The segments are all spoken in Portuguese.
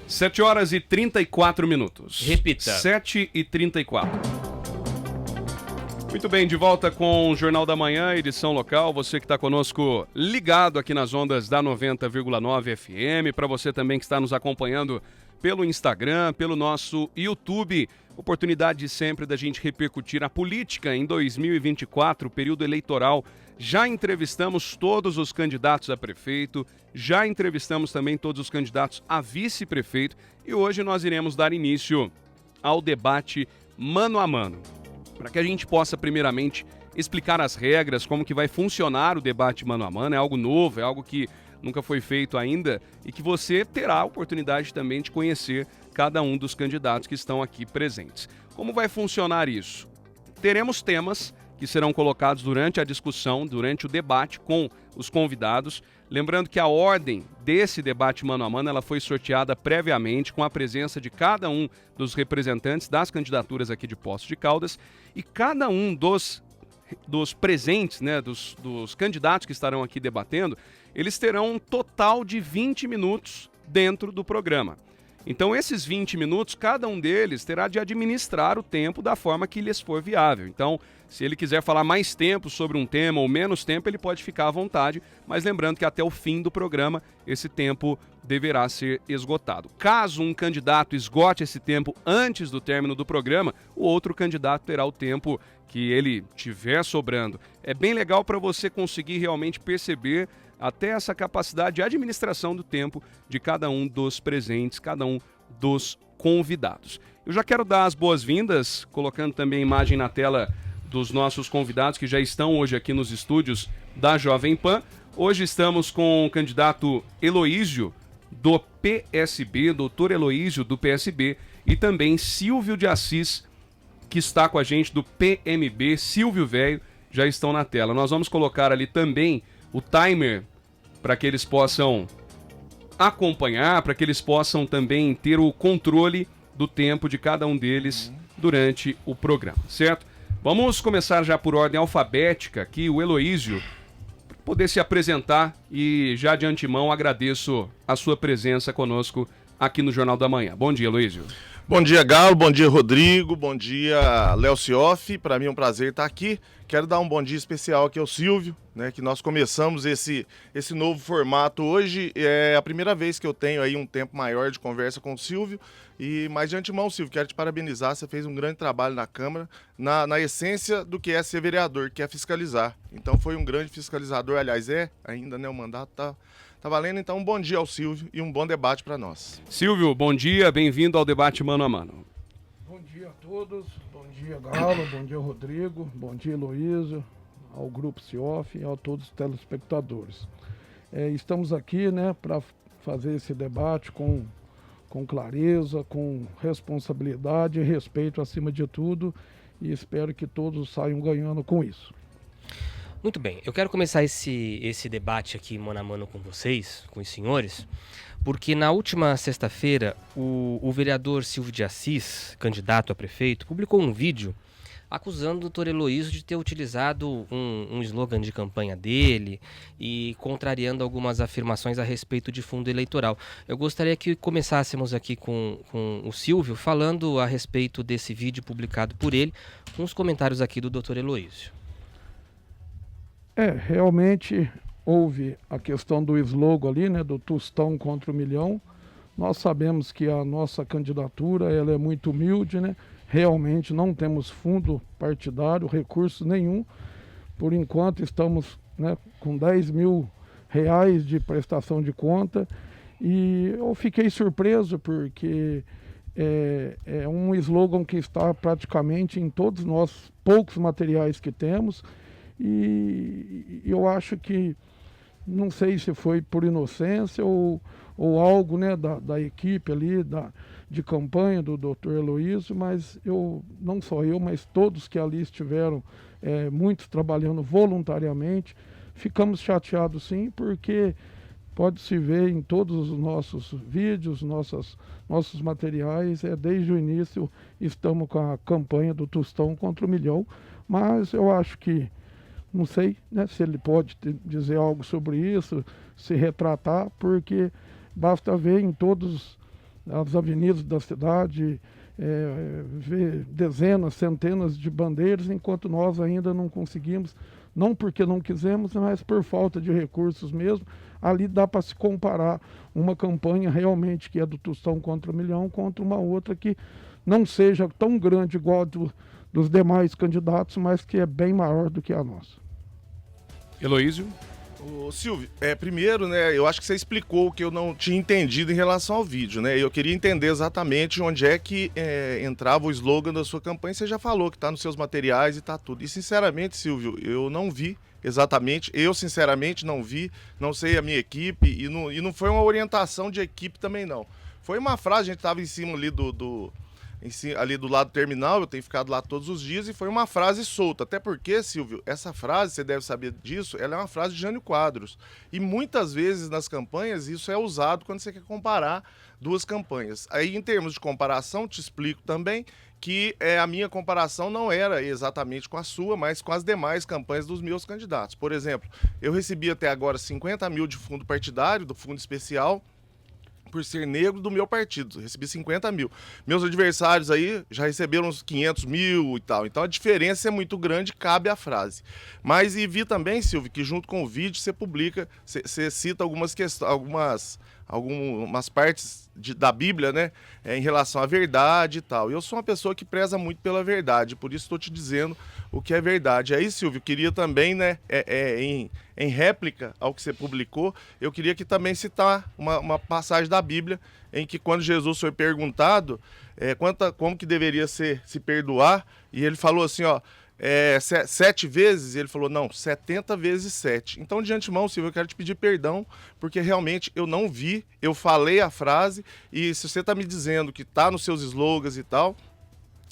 7 horas e 34 minutos. Repita. 7h34. Muito bem, de volta com o Jornal da Manhã, edição local. Você que está conosco ligado aqui nas ondas da 90,9 FM. Para você também que está nos acompanhando pelo Instagram, pelo nosso YouTube. Oportunidade sempre da gente repercutir a política em 2024, período eleitoral. Já entrevistamos todos os candidatos a prefeito, já entrevistamos também todos os candidatos a vice-prefeito e hoje nós iremos dar início ao debate mano a mano. Para que a gente possa primeiramente explicar as regras, como que vai funcionar o debate mano a mano, é algo novo, é algo que nunca foi feito ainda e que você terá a oportunidade também de conhecer cada um dos candidatos que estão aqui presentes. Como vai funcionar isso? Teremos temas que serão colocados durante a discussão, durante o debate com os convidados. Lembrando que a ordem desse debate mano a mano ela foi sorteada previamente com a presença de cada um dos representantes das candidaturas aqui de Poços de Caldas e cada um dos presentes, né, dos candidatos que estarão aqui debatendo, eles terão um total de 20 minutos dentro do programa. Então, esses 20 minutos, cada um deles terá de administrar o tempo da forma que lhes for viável. Então, se ele quiser falar mais tempo sobre um tema ou menos tempo, ele pode ficar à vontade, mas lembrando que até o fim do programa, esse tempo deverá ser esgotado. Caso um candidato esgote esse tempo antes do término do programa, o outro candidato terá o tempo que ele tiver sobrando. É bem legal para você conseguir realmente perceber até essa capacidade de administração do tempo de cada um dos presentes, cada um dos convidados. Eu já quero dar as boas-vindas, colocando também a imagem na tela dos nossos convidados que já estão hoje aqui nos estúdios da Jovem Pan. Hoje estamos com o candidato Heloísio, do PSB, doutor Heloísio, do PSB, e também Silvio de Assis, que está com a gente do PMB, Silvio Velho, já estão na tela. Nós vamos colocar ali também o timer para que eles possam acompanhar, para que eles possam também ter o controle do tempo de cada um deles durante o programa, certo? Vamos começar já por ordem alfabética aqui, o Heloísio, para poder se apresentar e já de antemão agradeço a sua presença conosco aqui no Jornal da Manhã. Bom dia, Heloísio. Bom dia, Galo, bom dia, Rodrigo, bom dia, Léo Cioff, para mim é um prazer estar aqui. Quero dar um bom dia especial aqui ao Silvio, né, que nós começamos esse novo formato hoje. É a primeira vez que eu tenho aí um tempo maior de conversa com o Silvio. Mas de antemão, Silvio, quero te parabenizar, você fez um grande trabalho na Câmara, na essência do que é ser vereador, que é fiscalizar. Então foi um grande fiscalizador, aliás ainda, né, o mandato tá valendo. Então um bom dia ao Silvio e um bom debate para nós. Silvio, bom dia, bem-vindo ao debate mano a mano. Bom dia a todos, bom dia Galo, bom dia Rodrigo, bom dia Heloísio, ao Grupo Cioff e a todos os telespectadores. Estamos aqui, né, para fazer esse debate com clareza, com responsabilidade e respeito acima de tudo, e espero que todos saiam ganhando com isso. Muito bem, eu quero começar esse debate aqui mano a mano com vocês, com os senhores, porque na última sexta-feira o vereador Silvio de Assis, candidato a prefeito, publicou um vídeo acusando o doutor Heloísio de ter utilizado um slogan de campanha dele e contrariando algumas afirmações a respeito de fundo eleitoral. Eu gostaria que começássemos aqui com o Silvio falando a respeito desse vídeo publicado por ele, com os comentários aqui do doutor Heloísio. Realmente houve a questão do slogan ali, né, do Tostão contra o Milhão. Nós sabemos que a nossa candidatura ela é muito humilde, né? Realmente não temos fundo partidário, recurso nenhum. Por enquanto estamos, né, com 10 mil reais de prestação de conta. E eu fiquei surpreso porque é um slogan que está praticamente em todos os nossos poucos materiais que temos. E eu acho que, não sei se foi por inocência ou algo, né, da equipe ali, de campanha do Dr. Heloísio, mas não só eu, mas todos que ali estiveram, muitos trabalhando voluntariamente, ficamos chateados sim, porque pode-se ver em todos os nossos vídeos, nossos materiais, desde o início estamos com a campanha do Tostão contra o Milhão, mas eu acho que, não sei, né, se ele pode dizer algo sobre isso, se retratar, porque basta ver em todos as avenidas da cidade, ver dezenas, centenas de bandeiras, enquanto nós ainda não conseguimos, não porque não quisemos, mas por falta de recursos mesmo. Ali dá para se comparar uma campanha realmente que é do Tostão contra o Milhão contra uma outra que não seja tão grande igual dos demais candidatos, mas que é bem maior do que a nossa. Heloísio? Ô, Silvio, primeiro, né, eu acho que você explicou o que eu não tinha entendido em relação ao vídeo, né? Eu queria entender exatamente onde é que entrava o slogan da sua campanha. Você já falou que está nos seus materiais e está tudo. E, sinceramente, Silvio, eu não vi exatamente. Eu, sinceramente, não vi. Não sei a minha equipe. E não foi uma orientação de equipe também, não. Foi uma frase, a gente estava em cima ali ali do lado do terminal, eu tenho ficado lá todos os dias, e foi uma frase solta. Até porque, Silvio, essa frase, você deve saber disso, ela é uma frase de Jânio Quadros. E muitas vezes nas campanhas isso é usado quando você quer comparar duas campanhas. Aí, em termos de comparação, te explico também que a minha comparação não era exatamente com a sua, mas com as demais campanhas dos meus candidatos. Por exemplo, eu recebi até agora 50 mil de fundo partidário, do fundo especial, por ser negro do meu partido, recebi 50 mil. Meus adversários aí já receberam uns 500 mil e tal, então a diferença é muito grande, cabe a frase. Mas e vi também, Silvio, que junto com o vídeo você publica, você cita algumas questões, algumas partes da Bíblia, né, em relação à verdade e tal. Eu sou uma pessoa que preza muito pela verdade, por isso estou te dizendo o que é verdade. Aí, Silvio, queria também, né, em réplica ao que você publicou, eu queria que também citar uma passagem da Bíblia em que, quando Jesus foi perguntado como que deveria se perdoar, e ele falou assim, ó, 7 vezes, ele falou, não, 70 vezes 7. Então, de antemão, Silvio, eu quero te pedir perdão, porque realmente eu não vi, eu falei a frase, e se você está me dizendo que está nos seus slogans e tal,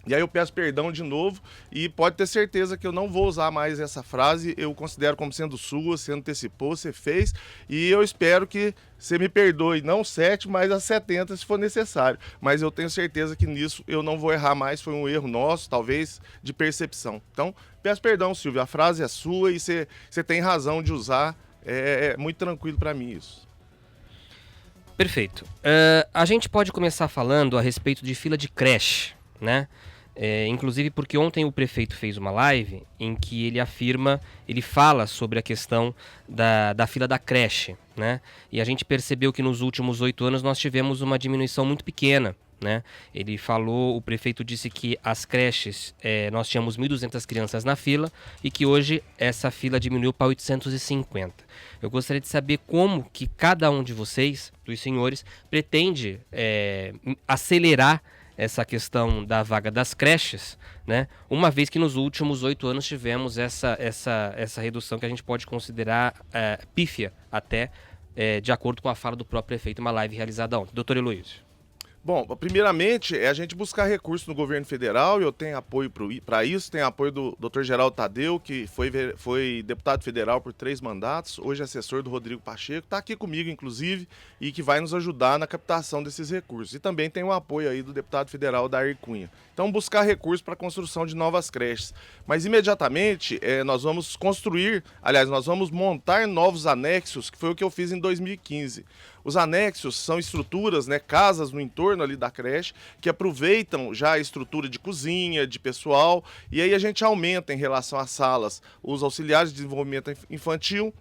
e aí eu peço perdão de novo, e pode ter certeza que eu não vou usar mais essa frase, eu considero como sendo sua, você antecipou, você fez, e eu espero que você me perdoe, não 7, mas as 70 se for necessário. Mas eu tenho certeza que nisso eu não vou errar mais, foi um erro nosso, talvez, de percepção. Então, peço perdão, Silvio, a frase é sua e você tem razão de usar, é muito tranquilo para mim isso. Perfeito. A gente pode começar falando a respeito de fila de creche, né? Inclusive porque ontem o prefeito fez uma live em que ele fala sobre a questão da fila da creche, né? E a gente percebeu que nos últimos 8 anos nós tivemos uma diminuição muito pequena, né? O prefeito disse que as creches, nós tínhamos 1.200 crianças na fila e que hoje essa fila diminuiu para 850. Eu gostaria de saber como que cada um de vocês, dos senhores, pretende acelerar essa questão da vaga das creches, né? Uma vez que nos últimos 8 anos tivemos essa redução que a gente pode considerar pífia até, de acordo com a fala do próprio prefeito, uma live realizada ontem. Doutor Heloísio. Bom, primeiramente é a gente buscar recursos no governo federal, e eu tenho apoio para isso, tenho apoio do Dr. Geraldo Tadeu, que foi deputado federal por 3 mandatos, hoje é assessor do Rodrigo Pacheco, está aqui comigo, inclusive, e que vai nos ajudar na captação desses recursos. E também tem o apoio aí do deputado federal Dair Cunha. Então, buscar recursos para a construção de novas creches. Mas, imediatamente, nós vamos nós vamos montar novos anexos, que foi o que eu fiz em 2015. Os anexos são estruturas, né, casas no entorno ali da creche, que aproveitam já a estrutura de cozinha, de pessoal, e aí a gente aumenta em relação às salas os auxiliares de desenvolvimento infantil,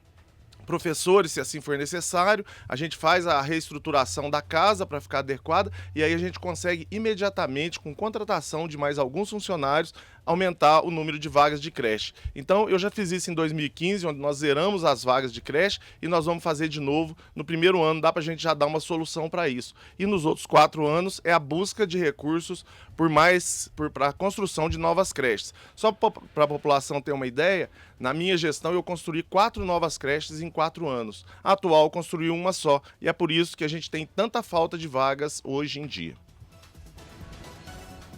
professores, se assim for necessário, a gente faz a reestruturação da casa para ficar adequada, e aí a gente consegue imediatamente, com contratação de mais alguns funcionários, aumentar o número de vagas de creche. Então, eu já fiz isso em 2015, onde nós zeramos as vagas de creche, e nós vamos fazer de novo no primeiro ano, dá para a gente já dar uma solução para isso. E nos outros 4 anos é a busca de recursos para a construção de novas creches. Só para a população ter uma ideia, na minha gestão eu construí 4 novas creches em 4 anos. A atual construiu uma só, e é por isso que a gente tem tanta falta de vagas hoje em dia.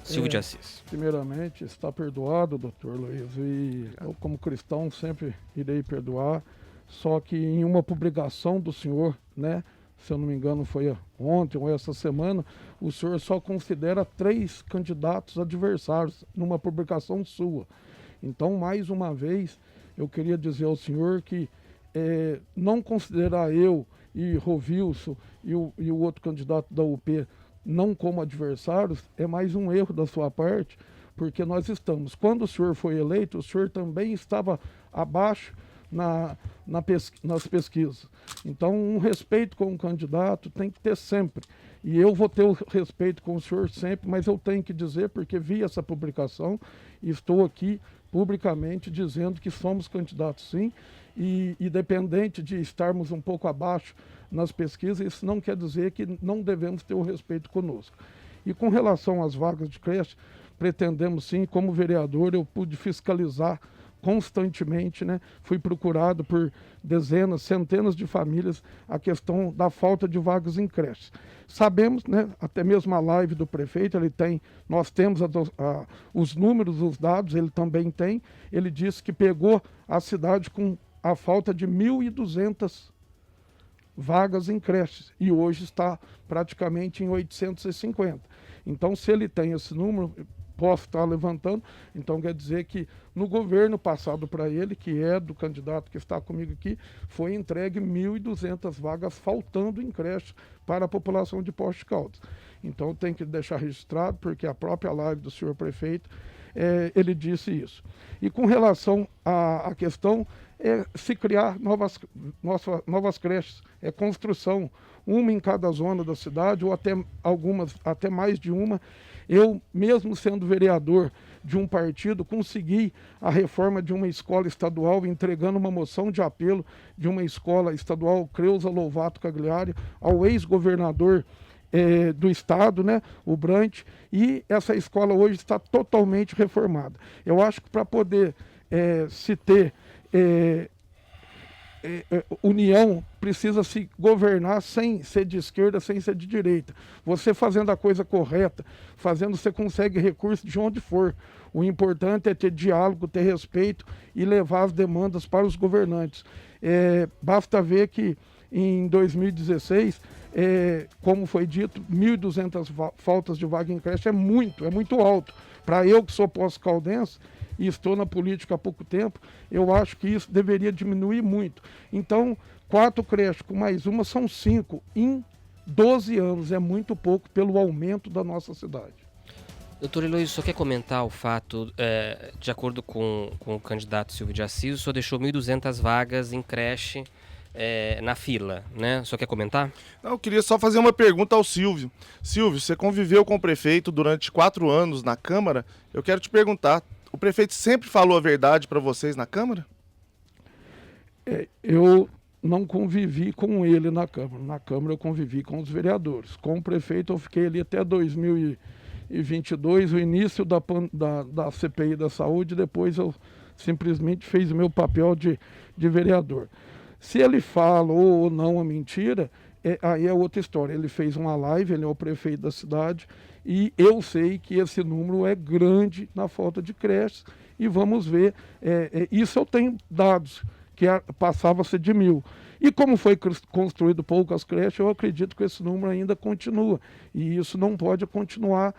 Silvio de Assis. Primeiramente, está perdoado, doutor Luiz, e eu, como cristão, sempre irei perdoar, só que em uma publicação do senhor, né, se eu não me engano foi ontem ou essa semana, o senhor só considera 3 candidatos adversários numa publicação sua. Então, mais uma vez, eu queria dizer ao senhor que não considerar eu e Rovilson e o outro candidato da UP não como adversários, é mais um erro da sua parte, porque nós estamos. Quando o senhor foi eleito, o senhor também estava abaixo nas pesquisas. Então, um respeito com o candidato tem que ter sempre. E eu vou ter o respeito com o senhor sempre, mas eu tenho que dizer, porque vi essa publicação e estou aqui publicamente dizendo que somos candidatos sim, e independente de estarmos um pouco abaixo nas pesquisas, isso não quer dizer que não devemos ter o respeito conosco. E com relação às vagas de creche, pretendemos sim, como vereador, eu pude fiscalizar constantemente, né? Fui procurado por dezenas, centenas de famílias a questão da falta de vagas em creches. Sabemos, né? Até mesmo a live do prefeito, nós temos os números, os dados, ele também tem. Ele disse que pegou a cidade com a falta de 1.200 vagas em creches e hoje está praticamente em 850. Então, se ele tem esse número, posso estar levantando, então quer dizer que no governo passado para ele, que é do candidato que está comigo aqui, foi entregue 1.200 vagas faltando em creche para a população de Poços de Caldas. Então tem que deixar registrado, porque a própria live do senhor prefeito, ele disse isso. E com relação à questão, se criar novas creches, construção, uma em cada zona da cidade, ou até até mais de uma. Eu, mesmo sendo vereador de um partido, consegui a reforma de uma escola estadual, entregando uma moção de apelo de uma escola estadual, Creuza Lovato Cagliari, ao ex-governador do estado, né, o Brant, e essa escola hoje está totalmente reformada. Eu acho que para poder se ter união, precisa se governar sem ser de esquerda, sem ser de direita. Você fazendo a coisa correta, você consegue recurso de onde for. O importante é ter diálogo, ter respeito e levar as demandas para os governantes. Basta ver que em 2016, como foi dito, 1.200 faltas de vaga em creche é muito alto. Para eu que sou pós-caldense, e estou na política há pouco tempo, eu acho que isso deveria diminuir muito. Então, 4 creches com mais uma são 5 em 12 anos. É muito pouco pelo aumento da nossa cidade. Doutor Eloísio, só quer comentar o fato, de acordo com o candidato Silvio de Assis, o senhor deixou 1.200 vagas em creche na fila, né? O senhor quer comentar? Não, eu queria só fazer uma pergunta ao Silvio. Silvio, você conviveu com o prefeito durante 4 anos na Câmara. Eu quero te perguntar, o prefeito sempre falou a verdade para vocês na Câmara? Eu não convivi com ele na Câmara. Na Câmara eu convivi com os vereadores. Com o prefeito eu fiquei ali até 2022, o início da CPI da saúde, depois eu simplesmente fiz o meu papel de vereador. Se ele fala ou não a mentira, aí é outra história. Ele fez uma live, ele é o prefeito da cidade, e eu sei que esse número é grande na falta de creches, e vamos ver, isso eu tenho dados, que passava a ser de 1.000. E como foi construído poucas creches, eu acredito que esse número ainda continua, e isso não pode continuar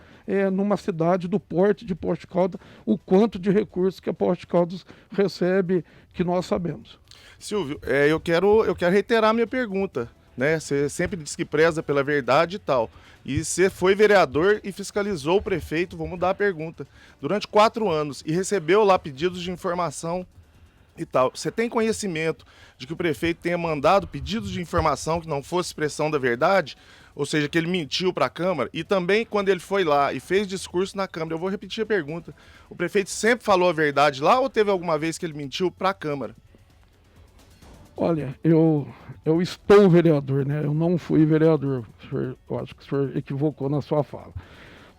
numa cidade do porte de Poços de Caldas, o quanto de recursos que a Poços de Caldas recebe, que nós sabemos. Silvio, eu quero reiterar a minha pergunta, né? Você sempre disse que preza pela verdade e tal. E você foi vereador e fiscalizou o prefeito, vou mudar a pergunta, durante 4 anos e recebeu lá pedidos de informação e tal. Você tem conhecimento de que o prefeito tenha mandado pedidos de informação que não fosse expressão da verdade? Ou seja, que ele mentiu para a Câmara? E também quando ele foi lá e fez discurso na Câmara, eu vou repetir a pergunta, o prefeito sempre falou a verdade lá ou teve alguma vez que ele mentiu para a Câmara? Olha, eu estou vereador, né? Eu não fui vereador. Eu acho que o senhor equivocou na sua fala.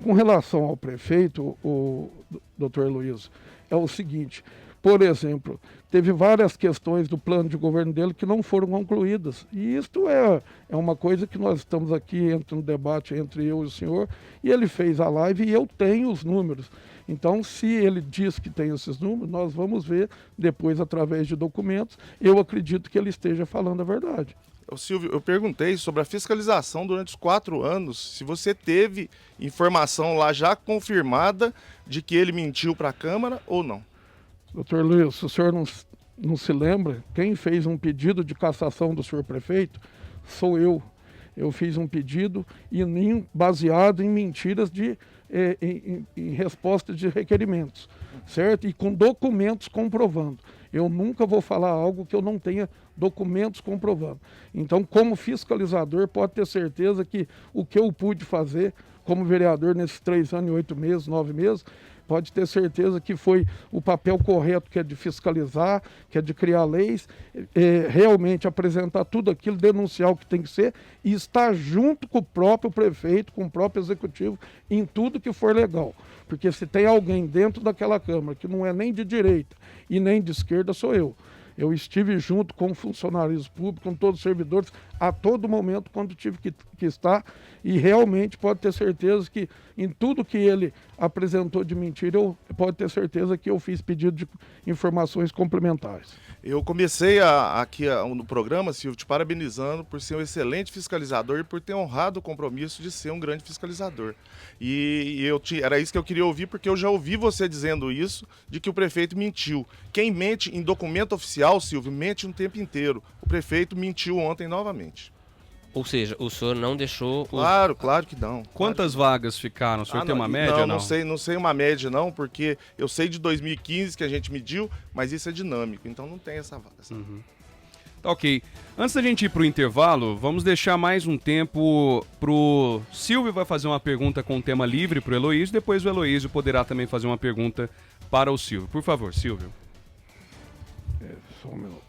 Com relação ao prefeito, o doutor Eloísio, é o seguinte, por exemplo, teve várias questões do plano de governo dele que não foram concluídas. E isto é uma coisa que nós estamos aqui no debate entre eu e o senhor, e ele fez a live e eu tenho os números. Então, se ele diz que tem esses números, nós vamos ver depois através de documentos. Eu acredito que ele esteja falando a verdade. Silvio, eu perguntei sobre a fiscalização durante os 4 anos, se você teve informação lá já confirmada de que ele mentiu para a Câmara ou não. Doutor Luiz, se o senhor não se lembra, quem fez um pedido de cassação do senhor prefeito sou eu. eu fiz um pedido baseado em mentiras em resposta de requerimentos, certo? E com documentos comprovando. Eu nunca vou falar algo que eu não tenha documentos comprovando. Então, como fiscalizador, pode ter certeza que o que eu pude fazer como vereador nesses 3 anos e 8 meses, 9 meses, pode ter certeza que foi o papel correto, que é de fiscalizar, que é de criar leis, realmente apresentar tudo aquilo, denunciar o que tem que ser e estar junto com o próprio prefeito, com o próprio executivo, em tudo que for legal. Porque se tem alguém dentro daquela Câmara que não é nem de direita e nem de esquerda, sou eu. Eu estive junto com funcionários públicos, com todos os servidores, a todo momento quando tive que estar, e realmente pode ter certeza que em tudo que ele apresentou de mentira, pode ter certeza que eu fiz pedido de informações complementares. Eu comecei aqui no programa, Silvio, te parabenizando por ser um excelente fiscalizador e por ter honrado o compromisso de ser um grande fiscalizador. Era isso que eu queria ouvir, porque eu já ouvi você dizendo isso, de que o prefeito mentiu. Quem mente em documento oficial, Silvio, mente o tempo inteiro. O prefeito mentiu ontem novamente. Ou seja, o senhor não deixou... Claro que não. Quantas vagas ficaram? O senhor tem uma média, não? Não sei uma média, não, porque eu sei de 2015 que a gente mediu, mas isso é dinâmico, então não tem essa vaga. Uhum. Tá ok. Antes da gente ir pro intervalo, vamos deixar mais um tempo pro Silvio vai fazer uma pergunta com tema livre pro Heloísio, depois o Heloísio poderá também fazer uma pergunta para o Silvio. Por favor, Silvio. Só um minuto.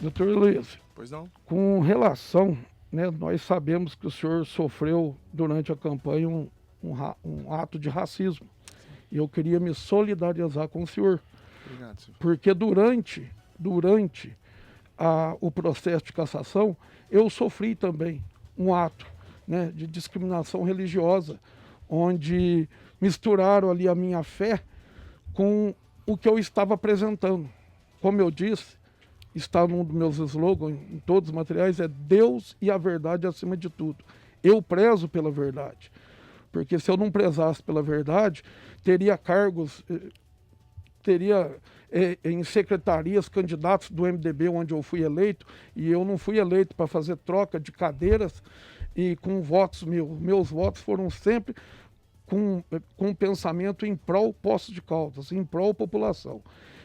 Doutor Luiz, pois não? Com relação, né, nós sabemos que o senhor sofreu durante a campanha um ato de racismo. E eu queria me solidarizar com o senhor. Obrigado, senhor. Porque durante o processo de cassação, eu sofri também um ato, né, de discriminação religiosa, onde misturaram ali a minha fé com o que eu estava apresentando. Como eu disse, está num dos meus slogans, em todos os materiais, é Deus e a verdade acima de tudo. Eu prezo pela verdade, porque se eu não prezasse pela verdade, teria cargos, em secretarias, candidatos do MDB onde eu fui eleito, e eu não fui eleito para fazer troca de cadeiras e com votos meus. Meus votos foram sempre com um pensamento em prol Poços de Caldas, em prol população.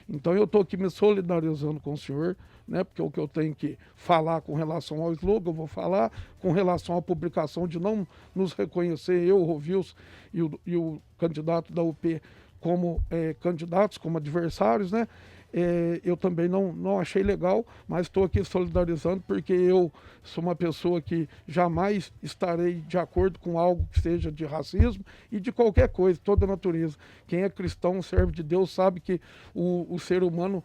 Então eu estou aqui me solidarizando com o senhor, né, porque o que eu tenho que falar com relação ao slogan, eu vou falar com relação à publicação de não nos reconhecer, eu, Rovilson e o candidato da UP como candidatos, como adversários, né? Eu também não achei legal, mas estou aqui solidarizando porque eu sou uma pessoa que jamais estarei de acordo com algo que seja de racismo e de qualquer coisa, toda natureza. Quem é cristão, servo de Deus, sabe que o ser humano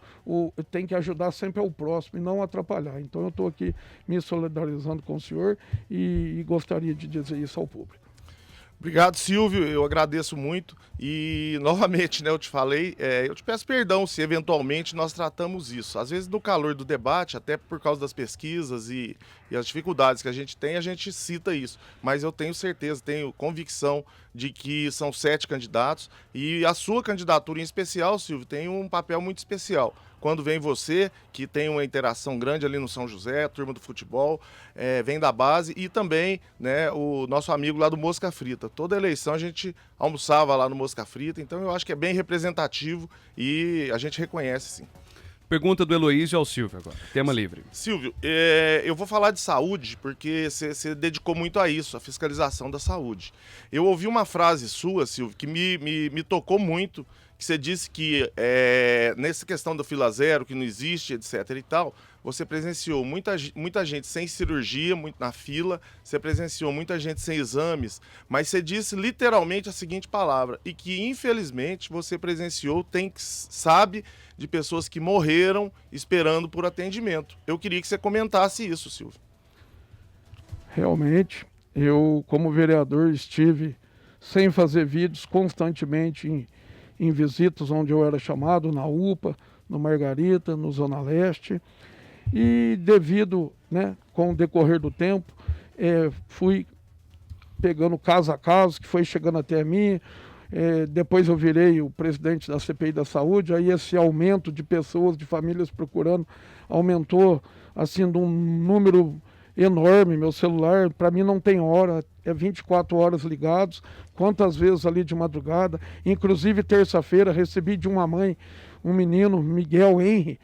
tem que ajudar sempre ao próximo e não atrapalhar. Então eu estou aqui me solidarizando com o senhor e gostaria de dizer isso ao público. Obrigado, Silvio, eu agradeço muito e novamente, né, eu te falei, eu te peço perdão se eventualmente nós tratamos isso. Às vezes no calor do debate, até por causa das pesquisas e as dificuldades que a gente cita isso, mas eu tenho certeza, tenho convicção de que são 7 candidatos e a sua candidatura em especial, Silvio, tem um papel muito especial. Quando vem você, que tem uma interação grande ali no São José, turma do futebol, vem da base, e também, né, o nosso amigo lá do Mosca Frita. Toda eleição a gente almoçava lá no Mosca Frita, então eu acho que é bem representativo e a gente reconhece, sim. Pergunta do Heloísio ao Silvio agora, tema livre. Silvio, eu vou falar de saúde, porque você dedicou muito a isso, a fiscalização da saúde. Eu ouvi uma frase sua, Silvio, que me tocou muito, que você disse que nessa questão da fila zero, que não existe, etc e tal, você presenciou muita gente sem cirurgia, muito na fila, você presenciou muita gente sem exames, mas você disse literalmente a seguinte palavra, e que infelizmente você presenciou, sabe de pessoas que morreram esperando por atendimento. Eu queria que você comentasse isso, Silvio. Realmente, eu como vereador estive sem fazer vídeos constantemente em visitas onde eu era chamado, na UPA, no Margarita, no Zona Leste, e devido, né, com o decorrer do tempo, fui pegando caso a caso, que foi chegando até mim, depois eu virei o presidente da CPI da Saúde, aí esse aumento de pessoas, de famílias procurando, aumentou assim de um número enorme. Meu celular, para mim não tem hora, é 24 horas ligados, quantas vezes ali de madrugada, inclusive terça-feira recebi de uma mãe, um menino, Miguel Henry,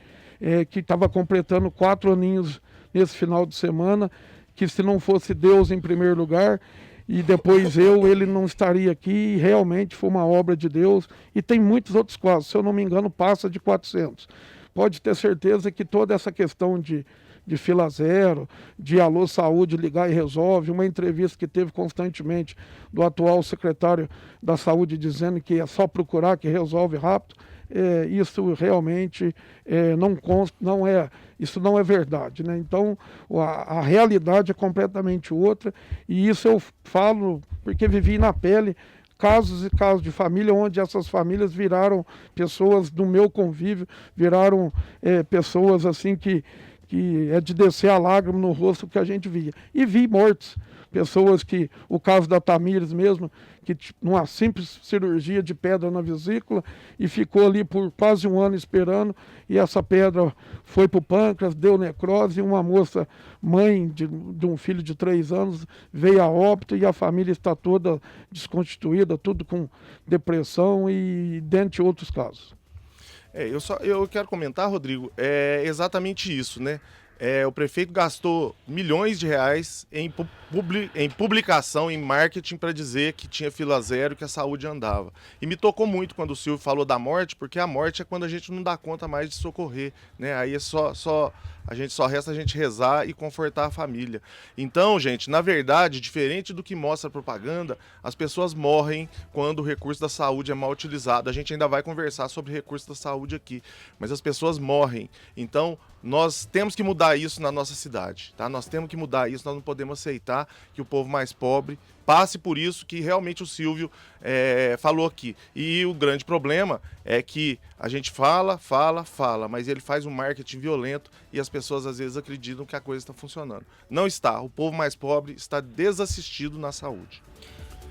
que estava completando 4 aninhos nesse final de semana, que se não fosse Deus em primeiro lugar, e depois ele não estaria aqui, e realmente foi uma obra de Deus, e tem muitos outros casos, se eu não me engano passa de 400. Pode ter certeza que toda essa questão de fila zero, de alô saúde, ligar e resolve, uma entrevista que teve constantemente do atual secretário da saúde dizendo que é só procurar que resolve rápido, isso realmente isso não é verdade, né? Então a realidade é completamente outra, e isso eu falo porque vivi na pele casos e casos de família onde essas famílias viraram pessoas do meu convívio, viraram pessoas assim que é de descer a lágrima no rosto que a gente via. E vi mortos, pessoas que, o caso da Tamires mesmo, que numa simples cirurgia de pedra na vesícula, e ficou ali por quase 1 ano esperando, e essa pedra foi para o pâncreas, deu necrose, e uma moça, mãe de um filho de 3 anos, veio a óbito, e a família está toda desconstituída, tudo com depressão e dentre outros casos. Eu quero comentar, Rodrigo, é exatamente isso, né? O prefeito gastou milhões de reais em publicação, em marketing, para dizer que tinha fila zero, que a saúde andava. E me tocou muito quando o Silvio falou da morte, porque a morte é quando a gente não dá conta mais de socorrer, né? Aí só resta a gente rezar e confortar a família. Então, gente, na verdade, diferente do que mostra a propaganda, as pessoas morrem quando o recurso da saúde é mal utilizado. A gente ainda vai conversar sobre recurso da saúde aqui, mas as pessoas morrem. Então, nós temos que mudar isso na nossa cidade, tá? Nós temos que mudar isso, nós não podemos aceitar que o povo mais pobre passe por isso que realmente o Silvio falou aqui. E o grande problema é que a gente fala, mas ele faz um marketing violento e as pessoas às vezes acreditam que a coisa está funcionando. Não está. O povo mais pobre está desassistido na saúde.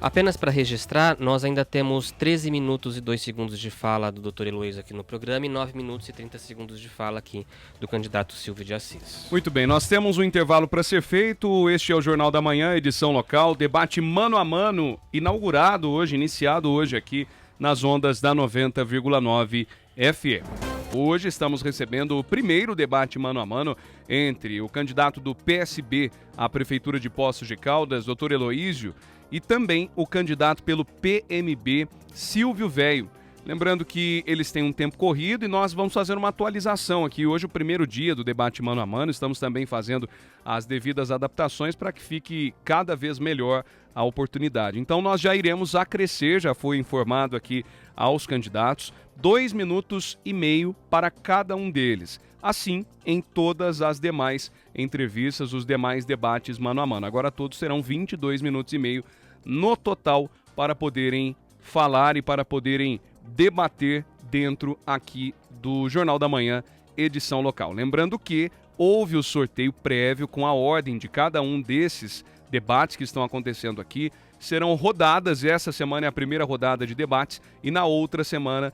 Apenas para registrar, nós ainda temos 13 minutos e 2 segundos de fala do Dr. Heloísio aqui no programa e 9 minutos e 30 segundos de fala aqui do candidato Silvio de Assis. Muito bem, nós temos um intervalo para ser feito. Este é o Jornal da Manhã, edição local, debate mano a mano, iniciado hoje aqui nas ondas da 90,9 FM. Hoje estamos recebendo o primeiro debate mano a mano entre o candidato do PSB à Prefeitura de Poços de Caldas, Dr. Heloísio, e também o candidato pelo PMB, Silvio Véio. Lembrando que eles têm um tempo corrido e nós vamos fazer uma atualização aqui. Hoje, o primeiro dia do debate mano a mano, estamos também fazendo as devidas adaptações para que fique cada vez melhor a oportunidade. Então, nós já iremos acrescer, já foi informado aqui aos candidatos, 2 minutos e meio para cada um deles. Assim, em todas as demais entrevistas, os demais debates mano a mano. Agora todos serão 22 minutos e meio no total para poderem falar e para poderem debater dentro aqui do Jornal da Manhã, edição local. Lembrando que houve o sorteio prévio com a ordem de cada um desses debates que estão acontecendo aqui. Serão rodadas, essa semana é a primeira rodada de debates e na outra semana,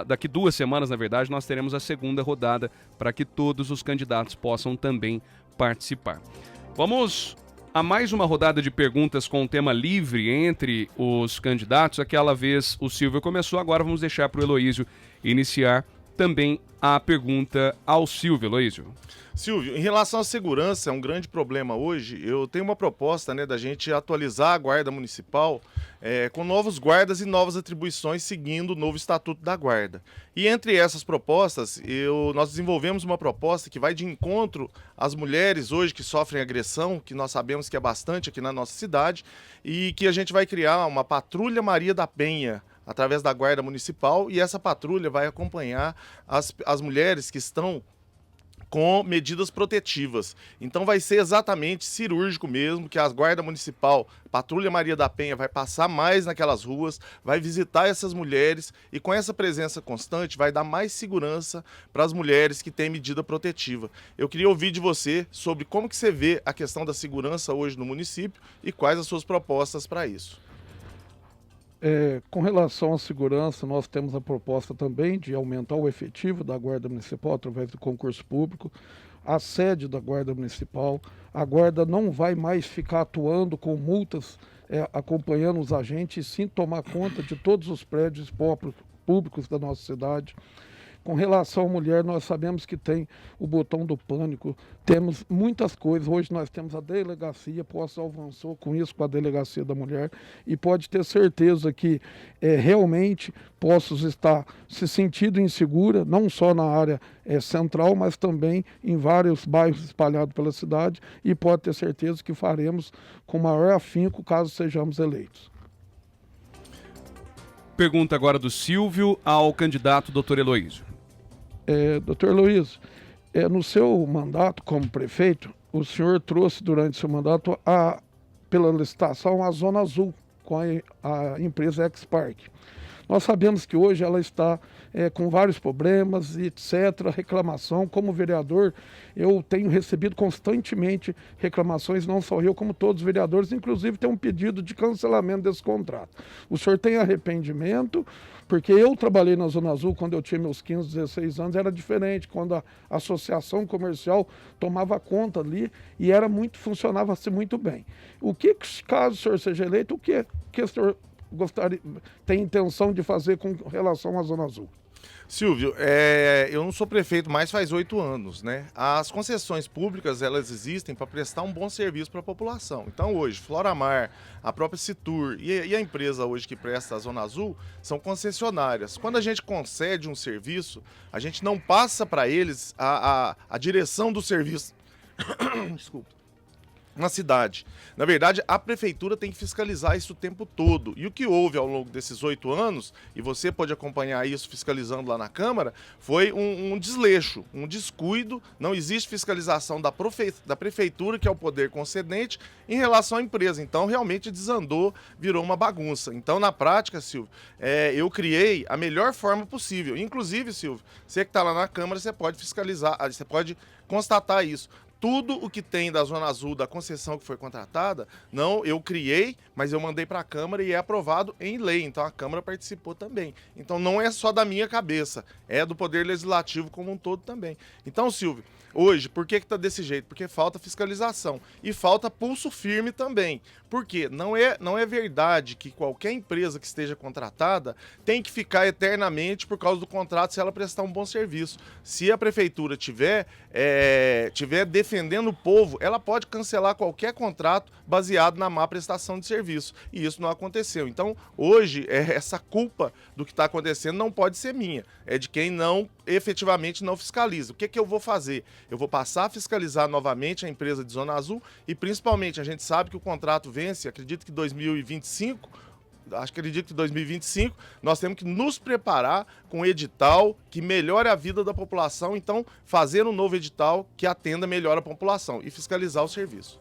daqui 2 semanas na verdade, nós teremos a segunda rodada para que todos os candidatos possam também participar. Vamos a mais uma rodada de perguntas com tema livre entre os candidatos. Aquela vez o Silvio começou, agora vamos deixar para o Heloísio iniciar também a pergunta ao Silvio. Heloísio. Silvio, em relação à segurança, é um grande problema hoje. Eu tenho uma proposta, né, da gente atualizar a Guarda Municipal com novos guardas e novas atribuições seguindo o novo Estatuto da Guarda. E entre essas propostas, nós desenvolvemos uma proposta que vai de encontro às mulheres hoje que sofrem agressão, que nós sabemos que é bastante aqui na nossa cidade, e que a gente vai criar uma Patrulha Maria da Penha, através da Guarda Municipal, e essa patrulha vai acompanhar as mulheres que estão com medidas protetivas. Então vai ser exatamente cirúrgico mesmo, que a Guarda Municipal, Patrulha Maria da Penha, vai passar mais naquelas ruas, vai visitar essas mulheres e com essa presença constante vai dar mais segurança para as mulheres que têm medida protetiva. Eu queria ouvir de você sobre como que você vê a questão da segurança hoje no município e quais as suas propostas para isso. Com relação à segurança, nós temos a proposta também de aumentar o efetivo da Guarda Municipal através do concurso público, a sede da Guarda Municipal. A Guarda não vai mais ficar atuando com multas, acompanhando os agentes, e sim tomar conta de todos os prédios públicos da nossa cidade. Com relação à mulher, nós sabemos que tem o botão do pânico, temos muitas coisas. Hoje nós temos a delegacia, Poços avançou com isso, com a delegacia da mulher, e pode ter certeza que realmente Poços está se sentindo insegura, não só na área central, mas também em vários bairros espalhados pela cidade, e pode ter certeza que faremos com maior afinco caso sejamos eleitos. Pergunta agora do Silvio ao candidato Dr. Heloísio. Doutor Heloísio, no seu mandato como prefeito, o senhor trouxe durante seu mandato, pela licitação, a Zona Azul com a empresa Expark. Nós sabemos que hoje ela está com vários problemas, etc., reclamação. Como vereador, eu tenho recebido constantemente reclamações, não só eu, como todos os vereadores, inclusive tem um pedido de cancelamento desse contrato. O senhor tem arrependimento? Porque eu trabalhei na Zona Azul quando eu tinha meus 15, 16 anos, era diferente, quando a associação comercial tomava conta ali e funcionava-se muito bem. Caso o senhor seja eleito, o que o senhor tem intenção de fazer com relação à Zona Azul? Silvio, eu não sou prefeito mais faz 8 anos, né? As concessões públicas, elas existem para prestar um bom serviço para a população. Então hoje, Floramar, a própria Citur e a empresa hoje que presta a Zona Azul são concessionárias. Quando a gente concede um serviço, a gente não passa para eles a direção do serviço. Desculpa. Na cidade. Na verdade, a prefeitura tem que fiscalizar isso o tempo todo. E o que houve ao longo desses 8 anos, e você pode acompanhar isso fiscalizando lá na Câmara, foi um desleixo, um descuido. Não existe fiscalização da prefeitura, que é o poder concedente, em relação à empresa. Então, realmente desandou, virou uma bagunça. Então, na prática, Silvio, eu criei a melhor forma possível. Inclusive, Silvio, você que está lá na Câmara, você pode fiscalizar, você pode constatar isso. Tudo o que tem da Zona Azul, da concessão que foi contratada, não eu criei, mas eu mandei para a Câmara e é aprovado em lei. Então a Câmara participou também. Então não é só da minha cabeça, é do Poder Legislativo como um todo também. Então, Silvio, hoje, por que está desse jeito? Porque falta fiscalização e falta pulso firme também. Por quê? Não é verdade que qualquer empresa que esteja contratada tem que ficar eternamente por causa do contrato se ela prestar um bom serviço. Se a prefeitura tiver defendendo o povo, ela pode cancelar qualquer contrato baseado na má prestação de serviço. E isso não aconteceu. Então, hoje, essa culpa do que está acontecendo não pode ser minha. É de quem efetivamente não fiscaliza. O que eu vou fazer? Eu vou passar a fiscalizar novamente a empresa de Zona Azul e, principalmente, a gente sabe que o contrato vence, acredito que 2025, nós temos que nos preparar com um edital que melhore a vida da população, então fazer um novo edital que atenda melhor a população e fiscalizar o serviço.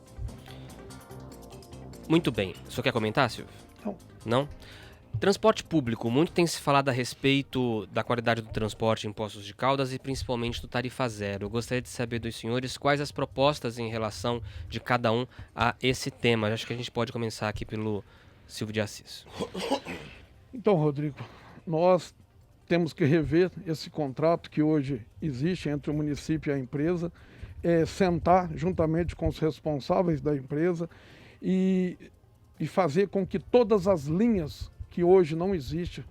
Muito bem. O senhor quer comentar, Silvio? Não. Não? Transporte público. Muito tem se falado a respeito da qualidade do transporte em Poços de Caldas e principalmente do tarifa zero. Eu gostaria de saber dos senhores quais as propostas em relação de cada um a esse tema. Acho que a gente pode começar aqui pelo Silvio de Assis. Então, Rodrigo, nós temos que rever esse contrato que hoje existe entre o município e a empresa, sentar juntamente com os responsáveis da empresa e fazer com que todas as linhas que hoje não existem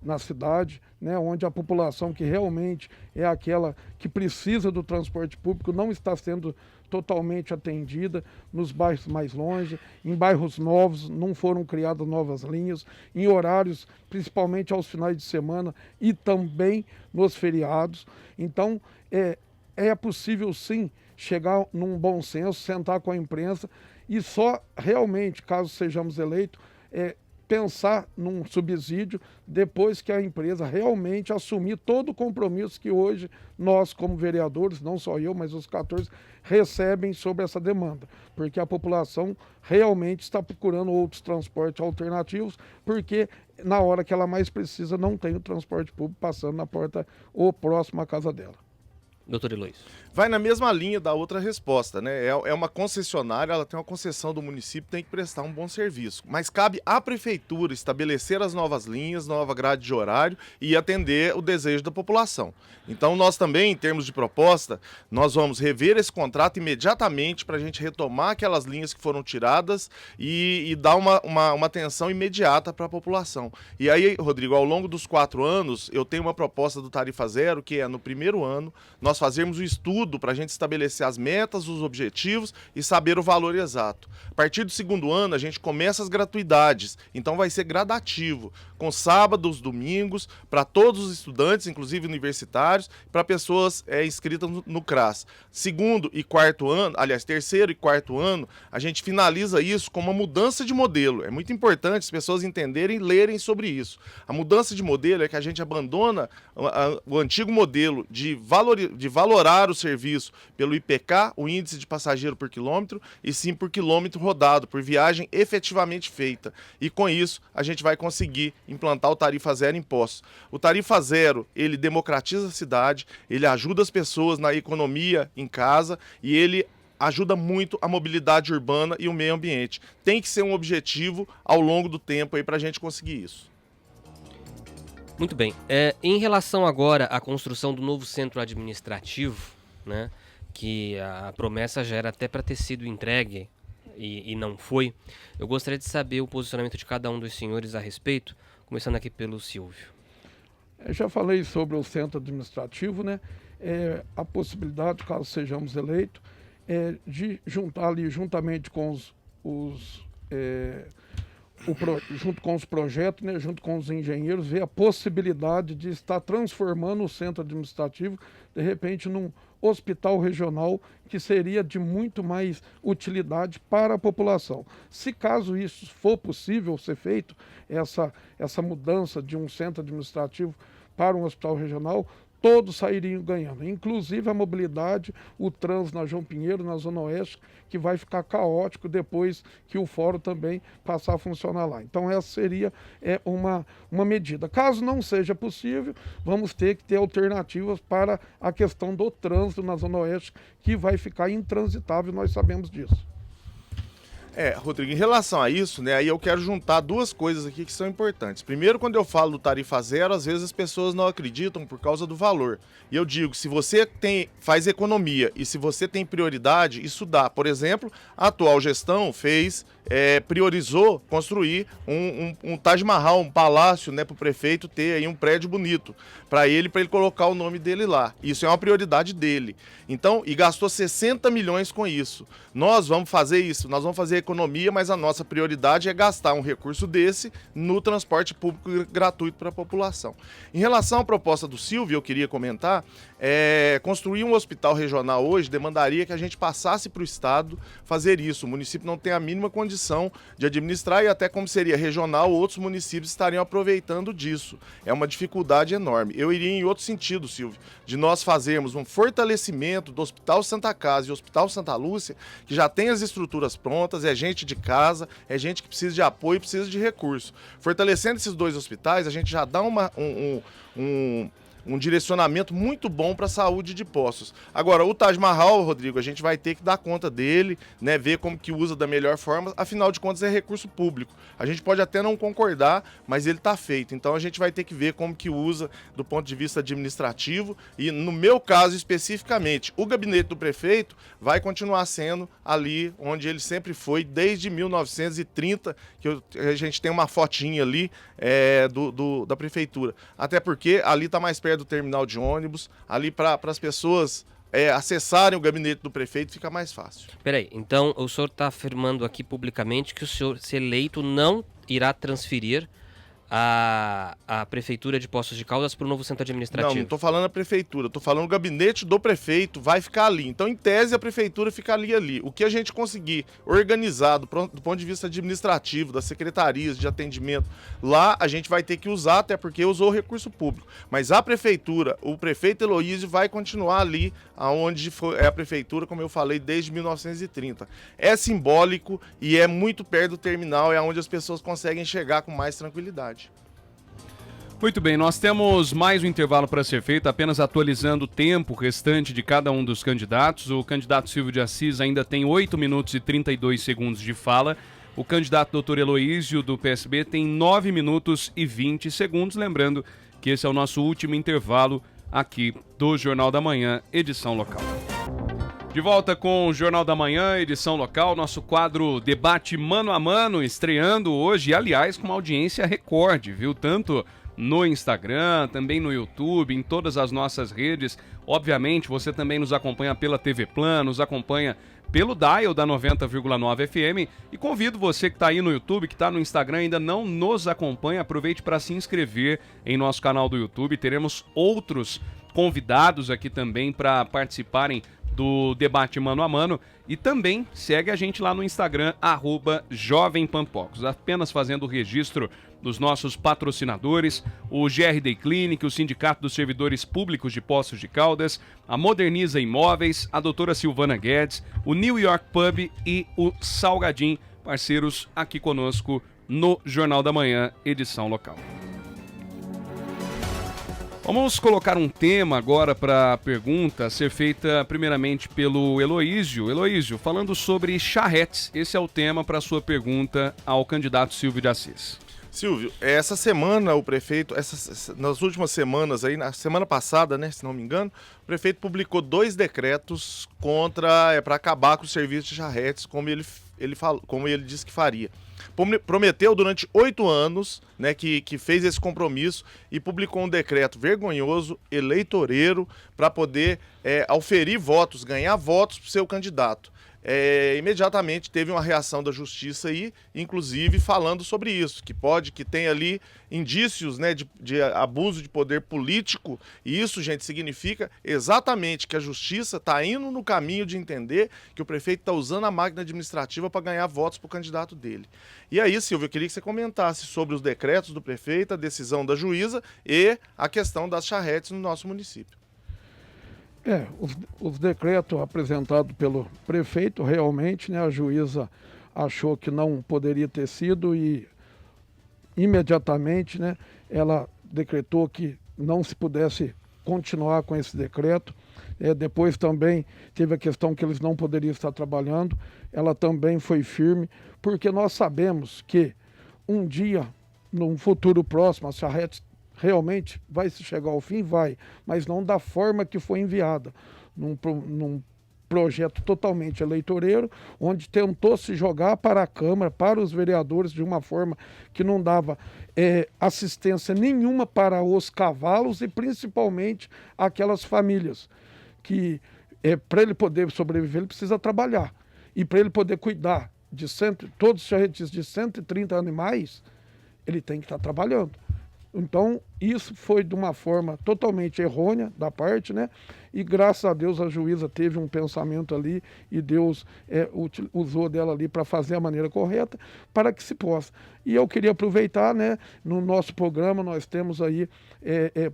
na cidade, né, onde a população que realmente é aquela que precisa do transporte público não está sendo totalmente atendida nos bairros mais longe, em bairros novos não foram criadas novas linhas, em horários, principalmente aos finais de semana e também nos feriados. Então, é possível sim chegar num bom senso, sentar com a imprensa e só realmente, caso sejamos eleitos, pensar num subsídio depois que a empresa realmente assumir todo o compromisso que hoje nós, como vereadores, não só eu, mas os 14, recebem sobre essa demanda. Porque a população realmente está procurando outros transportes alternativos, porque na hora que ela mais precisa não tem o transporte público passando na porta ou próximo à casa dela. doutor Eloísio? Vai na mesma linha da outra resposta, né? É uma concessionária, ela tem uma concessão do município, tem que prestar um bom serviço. Mas cabe à prefeitura estabelecer as novas linhas, nova grade de horário e atender o desejo da população. Então nós também, em termos de proposta, nós vamos rever esse contrato imediatamente para a gente retomar aquelas linhas que foram tiradas e dar uma atenção imediata para a população. E aí, Rodrigo, ao longo dos 4 anos, eu tenho uma proposta do Tarifa Zero, que é no primeiro ano, nós fazermos o estudo para a gente estabelecer as metas, os objetivos e saber o valor exato. A partir do segundo ano, a gente começa as gratuidades, então vai ser gradativo, com sábados, domingos, para todos os estudantes, inclusive universitários, para pessoas inscritas no CRAS. Segundo e quarto ano, aliás, terceiro e quarto ano, a gente finaliza isso com uma mudança de modelo. É muito importante as pessoas entenderem e lerem sobre isso. A mudança de modelo é que a gente abandona o antigo modelo de valorar o serviço pelo IPK, o índice de passageiro por quilômetro, e sim por quilômetro rodado, por viagem efetivamente feita. E com isso, a gente vai conseguir implantar o Tarifa Zero impostos. O Tarifa Zero, ele democratiza a cidade, ele ajuda as pessoas na economia em casa e ele ajuda muito a mobilidade urbana e o meio ambiente. Tem que ser um objetivo ao longo do tempo aí para a gente conseguir isso. Muito bem. Em relação agora à construção do novo centro administrativo, né, que a promessa já era até para ter sido entregue e não foi, eu gostaria de saber o posicionamento de cada um dos senhores a respeito, começando aqui pelo Silvio. Eu já falei sobre o centro administrativo, né? A possibilidade, caso sejamos eleitos, de juntar ali, juntamente com junto com os projetos, né, junto com os engenheiros, ver a possibilidade de estar transformando o centro administrativo, de repente, num hospital regional que seria de muito mais utilidade para a população. Se caso isso for possível ser feito, essa mudança de um centro administrativo para um hospital regional, todos sairiam ganhando, inclusive a mobilidade, o trânsito na João Pinheiro, na Zona Oeste, que vai ficar caótico depois que o fórum também passar a funcionar lá. Então essa seria uma medida. Caso não seja possível, vamos ter que ter alternativas para a questão do trânsito na Zona Oeste, que vai ficar intransitável, nós sabemos disso. Rodrigo, em relação a isso, né, aí eu quero juntar duas coisas aqui que são importantes. Primeiro, quando eu falo do Tarifa Zero, às vezes as pessoas não acreditam por causa do valor. E eu digo, se você faz economia e se você tem prioridade, isso dá. Por exemplo, a atual gestão priorizou construir um Taj Mahal, um palácio, né, para o prefeito ter aí um prédio bonito para ele colocar o nome dele lá. Isso é uma prioridade dele. Então, e gastou 60 milhões com isso. Nós vamos fazer isso, nós vamos fazer economia, mas a nossa prioridade é gastar um recurso desse no transporte público gratuito para a população. Em relação à proposta do Silvio, eu queria comentar, construir um hospital regional hoje demandaria que a gente passasse para o Estado fazer isso. O município não tem a mínima condição de administrar e até como seria regional, outros municípios estariam aproveitando disso. É uma dificuldade enorme. Eu iria em outro sentido, Silvio, de nós fazermos um fortalecimento do Hospital Santa Casa e o Hospital Santa Lúcia, que já tem as estruturas prontas, é gente de casa, é gente que precisa de apoio, precisa de recurso. Fortalecendo esses dois hospitais, a gente já dá um direcionamento muito bom para a saúde de Poços. Agora, o Taj Mahal, Rodrigo, a gente vai ter que dar conta dele, né, ver como que usa da melhor forma, afinal de contas é recurso público. A gente pode até não concordar, mas ele está feito. Então a gente vai ter que ver como que usa do ponto de vista administrativo e, no meu caso especificamente, o gabinete do prefeito vai continuar sendo ali onde ele sempre foi, desde 1930, que a gente tem uma fotinha ali da prefeitura. Até porque ali está mais perto do terminal de ônibus, ali para as pessoas acessarem o gabinete do prefeito fica mais fácil. Peraí, então o senhor está afirmando aqui publicamente que o senhor, se eleito, não irá transferir a Prefeitura de Poços de Caldas para o novo centro administrativo? Não estou falando a Prefeitura, estou falando o gabinete do prefeito vai ficar ali. Então, em tese, a Prefeitura fica ali. O que a gente conseguir organizar do ponto de vista administrativo, das secretarias de atendimento, lá a gente vai ter que usar, até porque usou o recurso público. Mas a Prefeitura, o prefeito Eloísio vai continuar ali, onde é a Prefeitura, como eu falei, desde 1930. É simbólico e é muito perto do terminal, é onde as pessoas conseguem chegar com mais tranquilidade. Muito bem, nós temos mais um intervalo para ser feito, apenas atualizando o tempo restante de cada um dos candidatos. O candidato Silvio de Assis ainda tem 8 minutos e 32 segundos de fala. O candidato Dr. Heloísio, do PSB, tem 9 minutos e 20 segundos. Lembrando que esse é o nosso último intervalo aqui do Jornal da Manhã, edição local. De volta com o Jornal da Manhã, edição local, nosso quadro Debate Mano a Mano, estreando hoje, aliás, com uma audiência recorde, viu? Tanto no Instagram, também no YouTube, em todas as nossas redes. Obviamente, você também nos acompanha pela TV Plan, nos acompanha pelo dial da 90,9 FM. E convido você que está aí no YouTube, que está no Instagram, ainda não nos acompanha, aproveite para se inscrever em nosso canal do YouTube. Teremos outros convidados aqui também para participarem do debate mano a mano, e também segue a gente lá no Instagram, @JovemPanPocos, apenas fazendo o registro dos nossos patrocinadores, o GRD Clinic, o Sindicato dos Servidores Públicos de Poços de Caldas, a Moderniza Imóveis, a doutora Silvana Guedes, o New York Pub e o Salgadim, parceiros aqui conosco no Jornal da Manhã, edição local. Vamos colocar um tema agora para a pergunta ser feita primeiramente pelo Heloísio. Heloísio, falando sobre charretes, esse é o tema para a sua pergunta ao candidato Silvio de Assis. Silvio, essa semana o prefeito, nas últimas semanas aí, na semana passada, né, se não me engano, o prefeito publicou 2 decretos para acabar com o serviço de charretes, como ele disse que faria. Prometeu durante 8 anos, né, que fez esse compromisso e publicou um decreto vergonhoso, eleitoreiro, para poder auferir votos, ganhar votos para o seu candidato. Imediatamente teve uma reação da justiça aí, inclusive falando sobre isso, que tem ali indícios, né, de abuso de poder político, e isso, gente, significa exatamente que a justiça está indo no caminho de entender que o prefeito está usando a máquina administrativa para ganhar votos para o candidato dele. E aí, Silvio, eu queria que você comentasse sobre os decretos do prefeito, a decisão da juíza e a questão das charretes no nosso município. Os decretos apresentados pelo prefeito, realmente, né, a juíza achou que não poderia ter sido e imediatamente, né, ela decretou que não se pudesse continuar com esse decreto. Depois também teve a questão que eles não poderiam estar trabalhando, ela também foi firme, porque nós sabemos que um dia, num futuro próximo, as charretes realmente vai se chegar ao fim, mas não da forma que foi enviada, num projeto totalmente eleitoreiro, onde tentou se jogar para a Câmara, para os vereadores, de uma forma que não dava assistência nenhuma para os cavalos e principalmente aquelas famílias que, para ele poder sobreviver, ele precisa trabalhar. E para ele poder cuidar de todos os charretes de 130 animais, ele tem que estar trabalhando. Então, isso foi de uma forma totalmente errônea da parte, né? E graças a Deus a juíza teve um pensamento ali e Deus usou dela ali para fazer a maneira correta para que se possa. E eu queria aproveitar, né? No nosso programa nós temos aí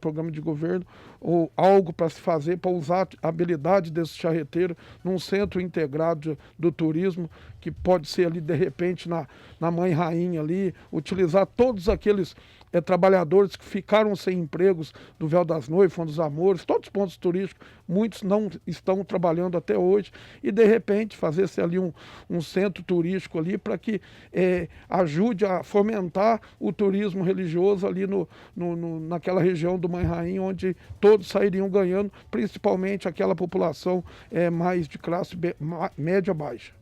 programa de governo, ou algo para se fazer, para usar a habilidade desse charreteiro num centro integrado do turismo, que pode ser ali de repente na Mãe Rainha ali, utilizar todos aqueles trabalhadores que ficaram sem empregos do Véu das Noivas, Fundo dos Amores, todos os pontos turísticos, muitos não estão trabalhando até hoje, e de repente fazer-se ali um centro turístico ali para que ajude a fomentar o turismo religioso ali naquela região do Mãe Rainha, onde todos sairiam ganhando, principalmente aquela população mais de classe média baixa.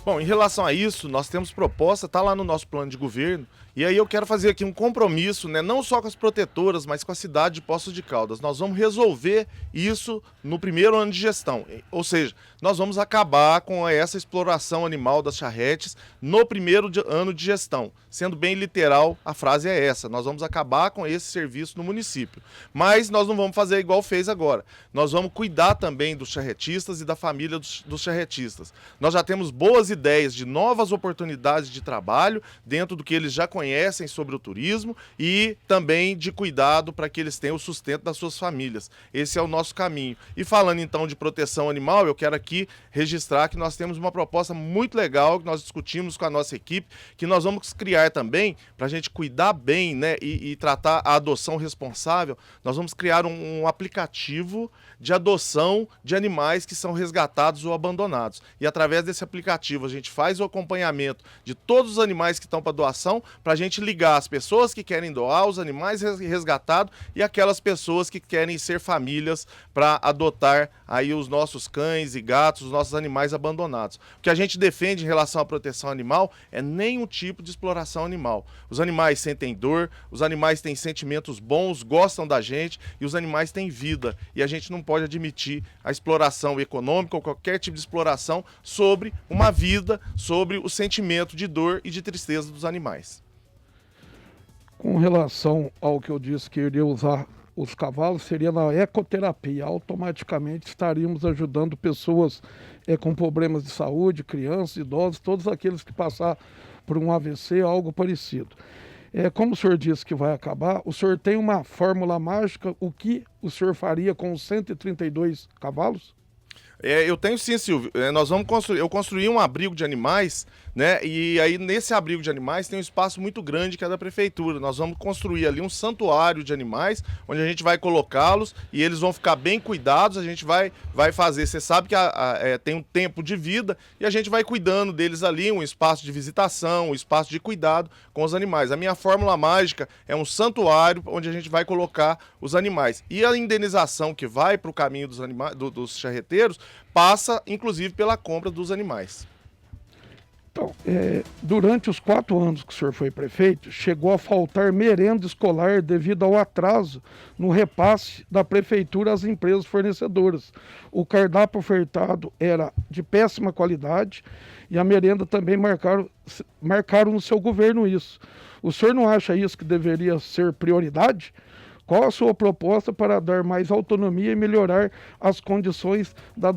Bom, em relação a isso, nós temos proposta, está lá no nosso plano de governo, e aí eu quero fazer aqui um compromisso, né, não só com as protetoras, mas com a cidade de Poços de Caldas. Nós vamos resolver isso no primeiro ano de gestão, ou seja, nós vamos acabar com essa exploração animal das charretes no primeiro ano de gestão. Sendo bem literal, a frase é essa: nós vamos acabar com esse serviço no município. Mas nós não vamos fazer igual fez agora. Nós vamos cuidar também dos charretistas e da família dos charretistas. Nós já temos boas ideias de novas oportunidades de trabalho dentro do que eles já conhecem conhecem sobre o turismo e também de cuidado para que eles tenham o sustento das suas famílias. Esse é o nosso caminho. E falando então de proteção animal, eu quero aqui registrar que nós temos uma proposta muito legal que nós discutimos com a nossa equipe, que nós vamos criar também para a gente cuidar bem, né, e tratar a adoção responsável. Nós vamos criar um aplicativo de adoção de animais que são resgatados ou abandonados. E através desse aplicativo a gente faz o acompanhamento de todos os animais que estão para doação, para a gente ligar as pessoas que querem doar, os animais resgatados e aquelas pessoas que querem ser famílias para adotar aí os nossos cães e gatos, os nossos animais abandonados. O que a gente defende em relação à proteção animal é nenhum tipo de exploração animal. Os animais sentem dor, os animais têm sentimentos bons, gostam da gente e os animais têm vida. E a gente não pode admitir a exploração econômica ou qualquer tipo de exploração sobre uma vida, sobre o sentimento de dor e de tristeza dos animais. Com relação ao que eu disse que iria usar os cavalos, seria na ecoterapia. Automaticamente estaríamos ajudando pessoas com problemas de saúde, crianças, idosos, todos aqueles que passar por um AVC, algo parecido. Como o senhor disse que vai acabar, o senhor tem uma fórmula mágica, o que o senhor faria com os 132 cavalos? Eu tenho sim, Silvio. Nós vamos construir. Eu construí um abrigo de animais, né? E aí nesse abrigo de animais tem um espaço muito grande que é da prefeitura. Nós vamos construir ali um santuário de animais, onde a gente vai colocá-los e eles vão ficar bem cuidados. A gente vai fazer. Você sabe que tem um tempo de vida e a gente vai cuidando deles ali, um espaço de visitação, um espaço de cuidado com os animais. A minha fórmula mágica é um santuário onde a gente vai colocar os animais. E a indenização que vai para o caminho dos animais, dos charreteiros, passa, inclusive, pela compra dos animais. Então, durante os 4 anos que o senhor foi prefeito, chegou a faltar merenda escolar devido ao atraso no repasse da prefeitura às empresas fornecedoras. O cardápio ofertado era de péssima qualidade e a merenda também marcaram no seu governo isso. O senhor não acha isso que deveria ser prioridade? Qual a sua proposta para dar mais autonomia e melhorar as condições das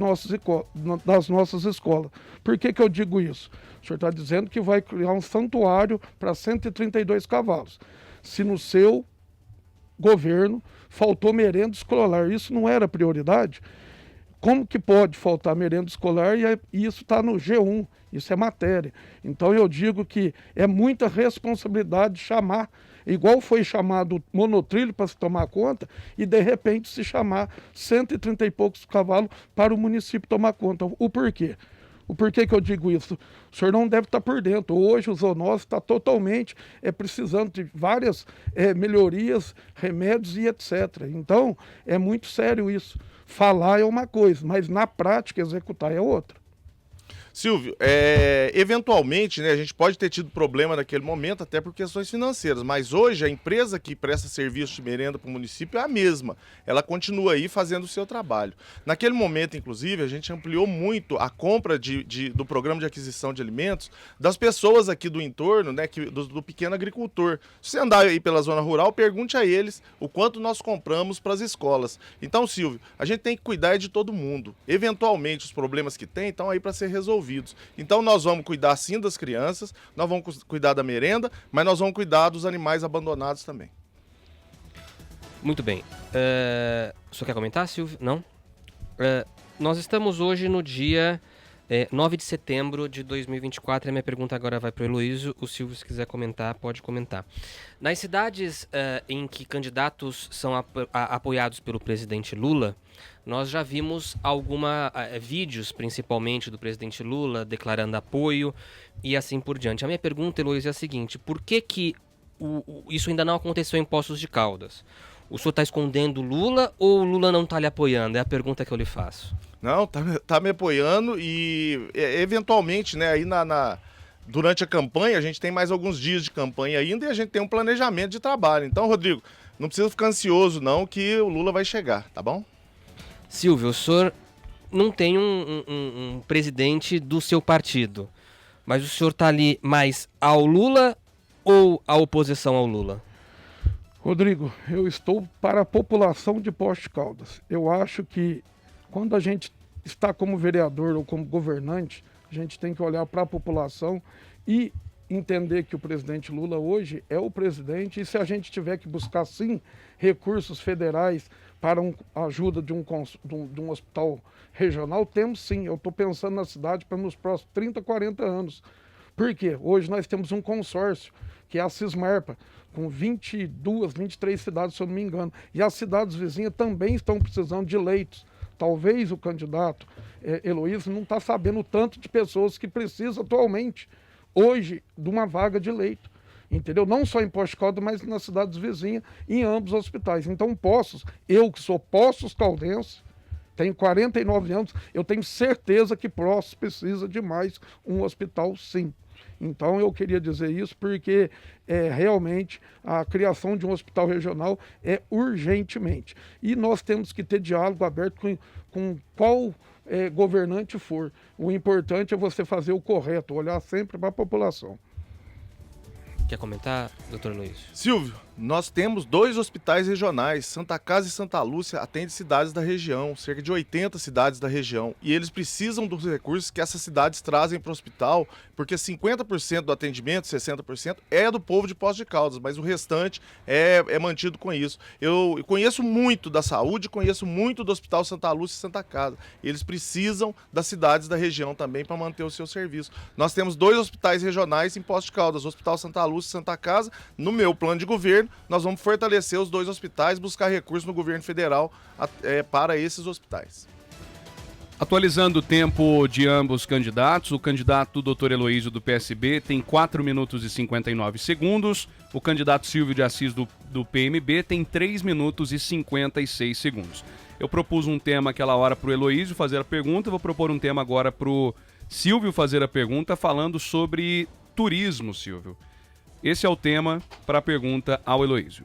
nossas escolas? Por que eu digo isso? O senhor está dizendo que vai criar um santuário para 132 cavalos. Se no seu governo faltou merenda escolar, isso não era prioridade? Como que pode faltar merenda escolar e isso está no G1, isso é matéria. Então eu digo que é muita responsabilidade chamar, igual foi chamado o monotrilho para se tomar conta, e de repente se chamar 130 e poucos cavalos para o município tomar conta. O porquê? O porquê que eu digo isso? O senhor não deve estar por dentro. Hoje o zoonose está totalmente precisando de várias melhorias, remédios e etc. Então é muito sério isso. Falar é uma coisa, mas na prática executar é outra. Silvio, eventualmente, né, a gente pode ter tido problema naquele momento, até por questões financeiras, mas hoje a empresa que presta serviço de merenda para o município é a mesma. Ela continua aí fazendo o seu trabalho. Naquele momento, inclusive, a gente ampliou muito a compra do programa de aquisição de alimentos das pessoas aqui do entorno, né, do pequeno agricultor. Se você andar aí pela zona rural, pergunte a eles o quanto nós compramos para as escolas. Então, Silvio, a gente tem que cuidar de todo mundo. Eventualmente, os problemas que tem estão aí para ser resolvidos. Então nós vamos cuidar sim das crianças, nós vamos cuidar da merenda, mas nós vamos cuidar dos animais abandonados também. Muito bem. O senhor quer comentar, Silvio? Não? Nós estamos hoje no dia 9 de setembro de 2024. A minha pergunta agora vai para o Heloísio. O Silvio, se quiser comentar, pode comentar. Nas cidades em que candidatos são apoiados pelo presidente Lula, nós já vimos vídeos, principalmente, do presidente Lula declarando apoio e assim por diante. A minha pergunta, Heloísio, é a seguinte: por que isso ainda não aconteceu em Poços de Caldas? O senhor está escondendo o Lula ou o Lula não está lhe apoiando? É a pergunta que eu lhe faço. Não, tá me apoiando e eventualmente, né, aí durante a campanha, a gente tem mais alguns dias de campanha ainda e a gente tem um planejamento de trabalho. Então, Rodrigo, não precisa ficar ansioso não, que o Lula vai chegar, tá bom? Silvio, o senhor não tem um presidente do seu partido, mas o senhor está ali mais ao Lula ou à oposição ao Lula? Rodrigo, eu estou para a população de Poços de Caldas. Eu acho que quando a gente está como vereador ou como governante, a gente tem que olhar para a população e entender que o presidente Lula hoje é o presidente, e se a gente tiver que buscar, sim, recursos federais para a ajuda de um hospital regional, temos sim. Eu estou pensando na cidade para nos próximos 30, 40 anos. Por quê? Hoje nós temos um consórcio, que é a Cismarpa, com 22, 23 cidades, se eu não me engano. E as cidades vizinhas também estão precisando de leitos. Talvez o candidato Heloísio não está sabendo o tanto de pessoas que precisa atualmente, hoje, de uma vaga de leito. Entendeu? Não só em Poços de Caldas, mas nas cidades vizinhas, em ambos os hospitais. Então, Poços, eu que sou Poços caldense, tenho 49 anos, eu tenho certeza que Poços precisa de mais um hospital, sim. Então, eu queria dizer isso porque realmente a criação de um hospital regional é urgentemente. E nós temos que ter diálogo aberto com qual governante for. O importante é você fazer o correto, olhar sempre para a população. Quer comentar, doutor Luiz? Silvio, nós temos 2 hospitais regionais, Santa Casa e Santa Lúcia, atendem cidades da região, cerca de 80 cidades da região, e eles precisam dos recursos que essas cidades trazem para o hospital, porque 50% do atendimento, 60%, é do povo de Poços de Caldas, mas o restante é mantido com isso. Eu conheço muito da saúde, conheço muito do Hospital Santa Lúcia e Santa Casa. Eles precisam das cidades da região também para manter o seu serviço. Nós temos 2 hospitais regionais em Poços de Caldas, o Hospital Santa Lúcia e Santa Casa. No meu plano de governo, nós vamos fortalecer os 2 hospitais, buscar recursos no governo federal para esses hospitais. Atualizando o tempo de ambos candidatos, o candidato Dr. Heloísio do PSB tem 4 minutos e 59 segundos, o candidato Silvio de Assis do PMB tem 3 minutos e 56 segundos. Eu propus um tema aquela hora para o Heloísio fazer a pergunta, vou propor um tema agora para o Silvio fazer a pergunta, falando sobre turismo, Silvio. Esse é o tema para a pergunta ao Heloísio.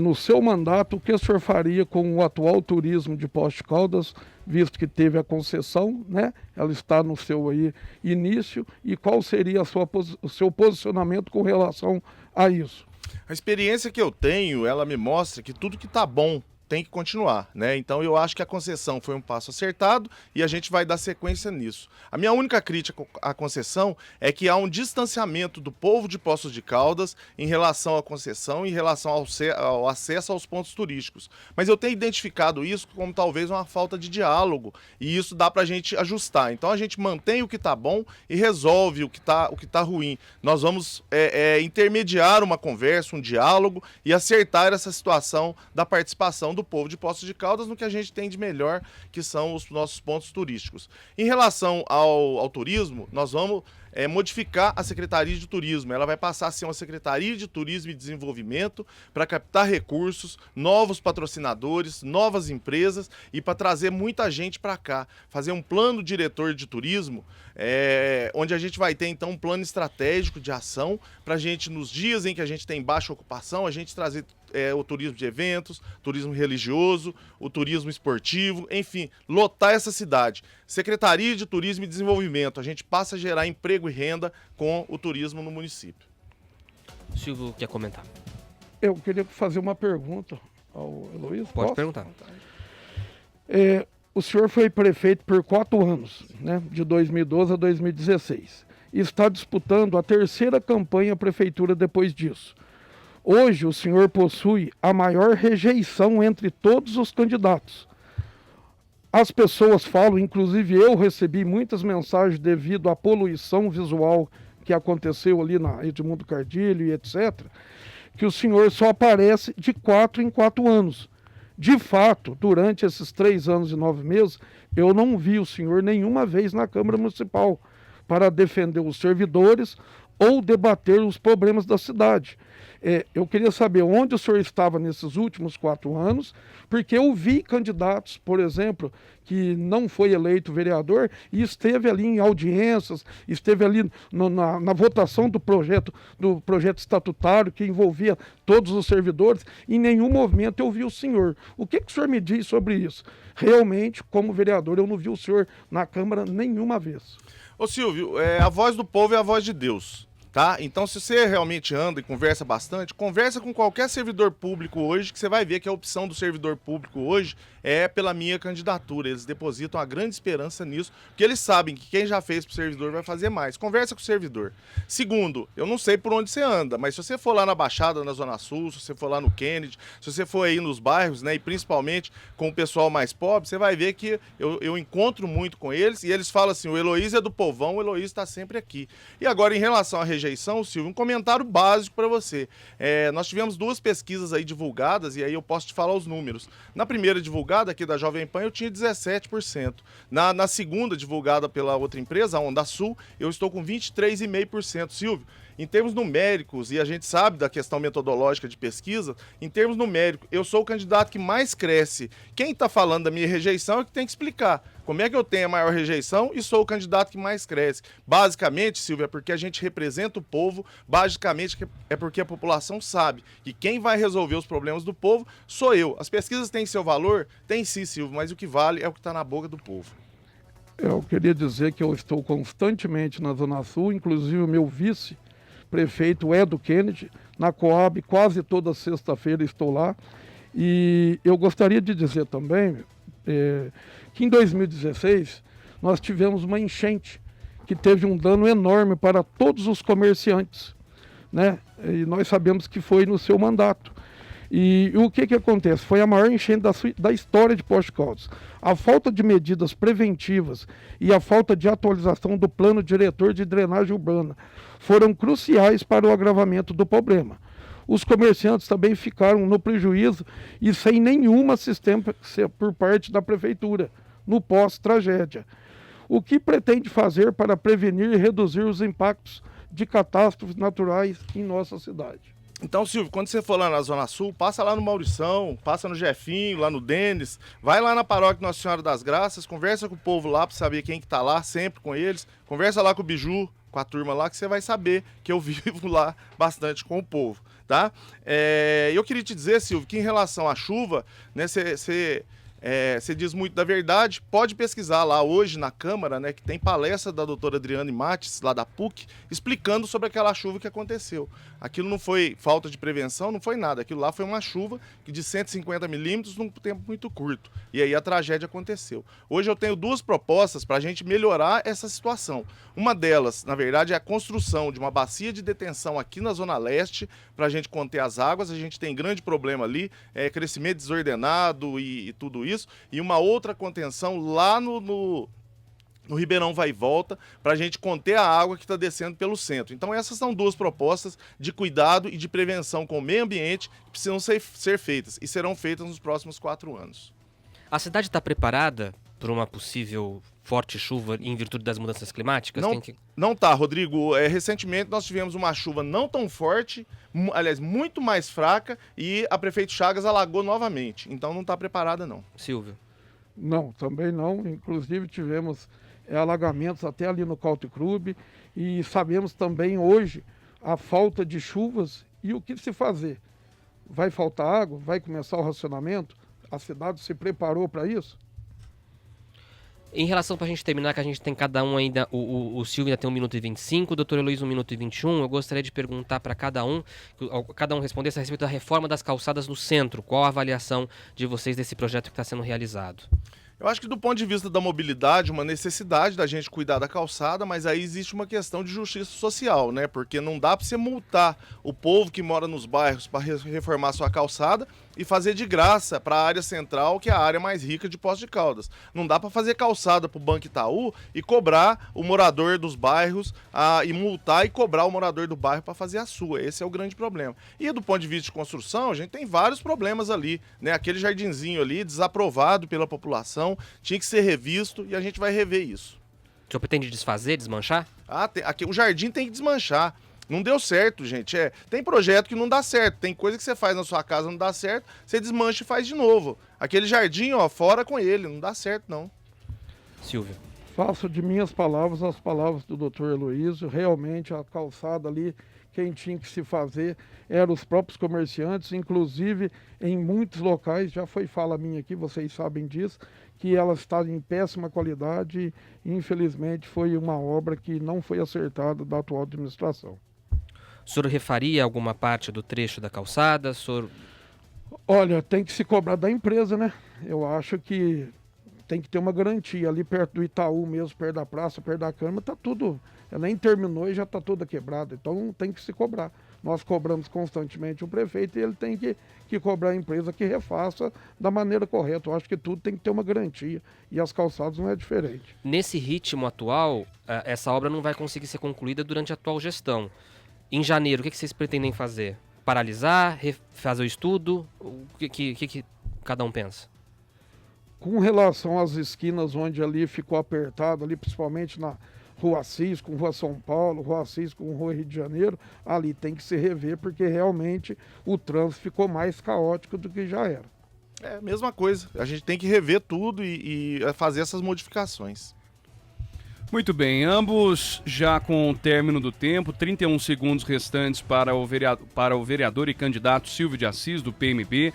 No seu mandato, o que o senhor faria com o atual turismo de Poços de Caldas, visto que teve a concessão, né? Ela está no seu início, e qual seria o seu posicionamento com relação a isso? A experiência que eu tenho, ela me mostra que tudo que está bom tem que continuar, né? Então eu acho que a concessão foi um passo acertado e a gente vai dar sequência nisso. A minha única crítica à concessão é que há um distanciamento do povo de Poços de Caldas em relação à concessão, em relação ao acesso aos pontos turísticos. Mas eu tenho identificado isso como talvez uma falta de diálogo, e isso dá para a gente ajustar. Então a gente mantém o que está bom e resolve o que tá ruim. Nós vamos intermediar uma conversa, um diálogo e acertar essa situação da participação do povo de Poços de Caldas no que a gente tem de melhor, que são os nossos pontos turísticos. Em relação ao turismo, nós vamos modificar a Secretaria de Turismo. Ela vai passar a ser uma Secretaria de Turismo e Desenvolvimento para captar recursos, novos patrocinadores, novas empresas e para trazer muita gente para cá. Fazer um plano diretor de turismo, onde a gente vai ter então um plano estratégico de ação para a gente, nos dias em que a gente tem baixa ocupação, a gente trazer o turismo de eventos, turismo religioso, o turismo esportivo, enfim, lotar essa cidade. Secretaria de Turismo e Desenvolvimento, a gente passa a gerar emprego e renda com o turismo no município. O Silvio quer comentar. Eu queria fazer uma pergunta ao Heloísio. Pode Posso? perguntar. O senhor foi prefeito por 4 anos, né, de 2012 a 2016, e está disputando a 3ª campanha à prefeitura depois disso. Hoje o senhor possui a maior rejeição entre todos os candidatos. As pessoas falam, inclusive eu recebi muitas mensagens devido à poluição visual que aconteceu ali na Edmundo Cardilho e etc., que o senhor só aparece de 4 em 4 anos. De fato, durante esses 3 anos e 9 meses, eu não vi o senhor nenhuma vez na Câmara Municipal para defender os servidores ou debater os problemas da cidade. Eu queria saber onde o senhor estava nesses últimos 4 anos, porque eu vi candidatos, por exemplo, que não foi eleito vereador e esteve ali em audiências, esteve ali na votação do projeto estatutário que envolvia todos os servidores. Em nenhum momento eu vi o senhor. O que o senhor me diz sobre isso? Realmente, como vereador, eu não vi o senhor na Câmara nenhuma vez. Ô Silvio, a voz do povo é a voz de Deus. Tá? Então, se você realmente anda e conversa bastante, conversa com qualquer servidor público hoje, que você vai ver que a opção do servidor público hoje é pela minha candidatura. Eles depositam a grande esperança nisso, porque eles sabem que quem já fez pro servidor vai fazer mais. Conversa com o servidor. Segundo, eu não sei por onde você anda, mas se você for lá na Baixada, na Zona Sul, se você for lá no Kennedy, se você for aí nos bairros, né, e principalmente com o pessoal mais pobre, você vai ver que eu encontro muito com eles e eles falam assim, o Heloísio é do povão, o Heloísio está sempre aqui. E agora, em relação à rejeição, Silvio, um comentário básico para você. Nós tivemos 2 pesquisas aí divulgadas, e aí eu posso te falar os números. Na primeira divulgada, aqui da Jovem Pan, eu tinha 17%. Na segunda, divulgada pela outra empresa, a Onda Sul, eu estou com 23,5%. Silvio, em termos numéricos, e a gente sabe da questão metodológica de pesquisa, em termos numéricos, eu sou o candidato que mais cresce. Quem está falando da minha rejeição é que tem que explicar. Como é que eu tenho a maior rejeição e sou o candidato que mais cresce? Basicamente, Silvio, é porque a gente representa o povo, basicamente é porque a população sabe que quem vai resolver os problemas do povo sou eu. As pesquisas têm seu valor? Tem sim, Silvio, mas o que vale é o que está na boca do povo. Eu queria dizer que eu estou constantemente na Zona Sul, inclusive o meu vice-prefeito é do Kennedy, na Coab, quase toda sexta-feira estou lá. E eu gostaria de dizer também que em 2016 nós tivemos uma enchente que teve um dano enorme para todos os comerciantes, né? E nós sabemos que foi no seu mandato. E o que acontece? Foi a maior enchente da história de Poços de Caldas. A falta de medidas preventivas e a falta de atualização do plano diretor de drenagem urbana foram cruciais para o agravamento do problema. Os comerciantes também ficaram no prejuízo e sem nenhuma assistência por parte da prefeitura, no pós-tragédia. O que pretende fazer para prevenir e reduzir os impactos de catástrofes naturais em nossa cidade? Então, Silvio, quando você for lá na Zona Sul, passa lá no Maurição, passa no Jefinho, lá no Denis, vai lá na paróquia Nossa Senhora das Graças, conversa com o povo lá para saber quem que tá lá, sempre com eles, conversa lá com o Biju, com a turma lá, que você vai saber que eu vivo lá bastante com o povo, tá? Eu queria te dizer, Silvio, que em relação à chuva, né, você diz muito da verdade, pode pesquisar lá hoje na Câmara, né, que tem palestra da doutora Adriane Mates, lá da PUC, explicando sobre aquela chuva que aconteceu. Aquilo não foi falta de prevenção, não foi nada, aquilo lá foi uma chuva de 150 milímetros num tempo muito curto, e aí a tragédia aconteceu. Hoje eu tenho 2 propostas para a gente melhorar essa situação. Uma delas, na verdade, é a construção de uma bacia de detenção aqui na Zona Leste, para a gente conter as águas. A gente tem grande problema ali, crescimento desordenado e tudo isso. E uma outra contenção lá no Ribeirão Vai e Volta, para a gente conter a água que está descendo pelo centro. Então essas são 2 propostas de cuidado e de prevenção com o meio ambiente que precisam ser feitas e serão feitas nos próximos 4 anos. A cidade está preparada para uma possível forte chuva em virtude das mudanças climáticas? Não tá, Rodrigo. Recentemente nós tivemos uma chuva não tão forte, aliás, muito mais fraca, e a prefeito Chagas alagou novamente. Então não está preparada, não. Silvio? Não, também não. Inclusive tivemos alagamentos até ali no Country Club, e sabemos também hoje a falta de chuvas e o que se fazer. Vai faltar água? Vai começar o racionamento? A cidade se preparou para isso? Em relação, para a gente terminar, que a gente tem cada um ainda, o Silvio ainda tem 1 minuto e 25, o doutor Heloísio 1 minuto e 21, eu gostaria de perguntar para cada um respondesse a respeito da reforma das calçadas no centro. Qual a avaliação de vocês desse projeto que está sendo realizado? Eu acho que do ponto de vista da mobilidade, uma necessidade da gente cuidar da calçada, mas aí existe uma questão de justiça social, né? Porque não dá para você multar o povo que mora nos bairros para reformar sua calçada e fazer de graça para a área central, que é a área mais rica de Poços de Caldas. Não dá para fazer calçada para o Banco Itaú e cobrar o morador dos bairros, e multar e cobrar o morador do bairro para fazer a sua. Esse é o grande problema. E do ponto de vista de construção, a gente tem vários problemas ali, né? Aquele jardinzinho ali, desaprovado pela população, tinha que ser revisto e a gente vai rever isso. O senhor pretende desfazer, desmanchar? O jardim tem que desmanchar. Não deu certo, gente. Tem projeto que não dá certo. Tem coisa que você faz na sua casa não dá certo, você desmancha e faz de novo. Aquele jardim, fora com ele. Não dá certo, não. Silvio? Faço de minhas palavras as palavras do doutor Heloísio. Realmente a calçada ali, quem tinha que se fazer eram os próprios comerciantes. Inclusive, em muitos locais, já foi fala minha aqui, vocês sabem disso, que ela está em péssima qualidade e, infelizmente, foi uma obra que não foi acertada da atual administração. O senhor refaria alguma parte do trecho da calçada? O senhor... Olha, tem que se cobrar da empresa, né? Eu acho que tem que ter uma garantia. Ali perto do Itaú mesmo, perto da praça, perto da Câmara, tá tudo... Ela nem terminou e já está toda quebrada. Então tem que se cobrar. Nós cobramos constantemente o prefeito e ele tem que cobrar a empresa que refaça da maneira correta. Eu acho que tudo tem que ter uma garantia. E as calçadas não é diferente. Nesse ritmo atual, essa obra não vai conseguir ser concluída durante a atual gestão. Em janeiro, o que vocês pretendem fazer? Paralisar? Fazer o estudo? O que cada um pensa? Com relação às esquinas onde ali ficou apertado, ali principalmente na Rua Assis com Rua São Paulo, Rua Assis com Rua Rio de Janeiro, ali tem que se rever porque realmente o trânsito ficou mais caótico do que já era. É a mesma coisa, a gente tem que rever tudo e fazer essas modificações. Muito bem, ambos já com o término do tempo, 31 segundos restantes para o vereador e candidato Silvio de Assis, do PMB,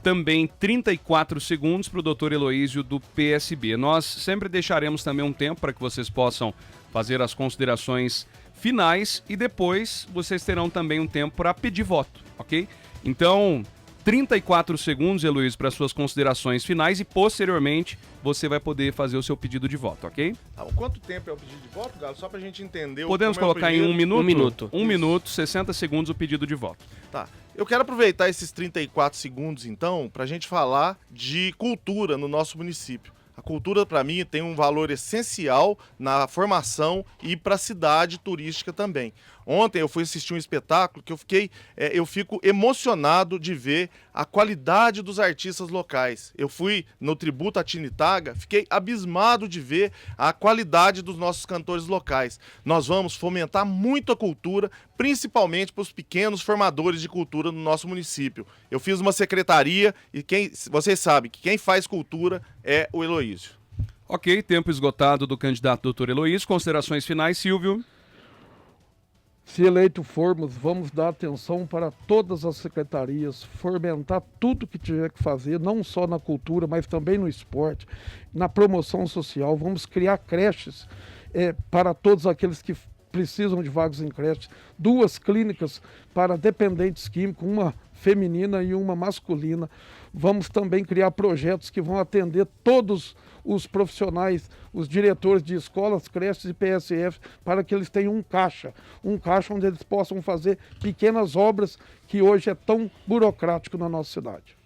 também 34 segundos para o doutor Heloísio, do PSB. Nós sempre deixaremos também um tempo para que vocês possam fazer as considerações finais e depois vocês terão também um tempo para pedir voto, ok? Então, 34 segundos, Heloísio, para suas considerações finais e posteriormente você vai poder fazer o seu pedido de voto, ok? Quanto tempo é o pedido de voto, Galo? Só para a gente entender. Podemos colocar em 1 minuto? 1 minuto. 1 minuto, 60 segundos o pedido de voto. Tá. Eu quero aproveitar esses 34 segundos, então, para a gente falar de cultura no nosso município. A cultura, para mim, tem um valor essencial na formação e para a cidade turística também. Ontem eu fui assistir um espetáculo que eu fico emocionado de ver a qualidade dos artistas locais. Eu fui no tributo a Tinitaga, fiquei abismado de ver a qualidade dos nossos cantores locais. Nós vamos fomentar muito a cultura, principalmente para os pequenos formadores de cultura no nosso município. Eu fiz uma secretaria e vocês sabem que quem faz cultura é o Heloísio. Ok, tempo esgotado do candidato doutor Heloísio. Considerações finais, Silvio? Se eleito formos, vamos dar atenção para todas as secretarias, fomentar tudo que tiver que fazer, não só na cultura, mas também no esporte, na promoção social. Vamos criar creches para todos aqueles que precisam de vagas em creches, 2 clínicas para dependentes químicos, uma feminina e uma masculina. Vamos também criar projetos que vão atender todos os profissionais, os diretores de escolas, creches e PSF, para que eles tenham um caixa onde eles possam fazer pequenas obras que hoje é tão burocrático na nossa cidade.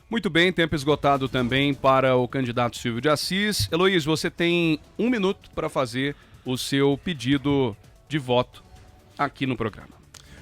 Muito bem, tempo esgotado também para o candidato Silvio de Assis. Heloísio, você tem 1 minuto para fazer o seu pedido de voto aqui no programa.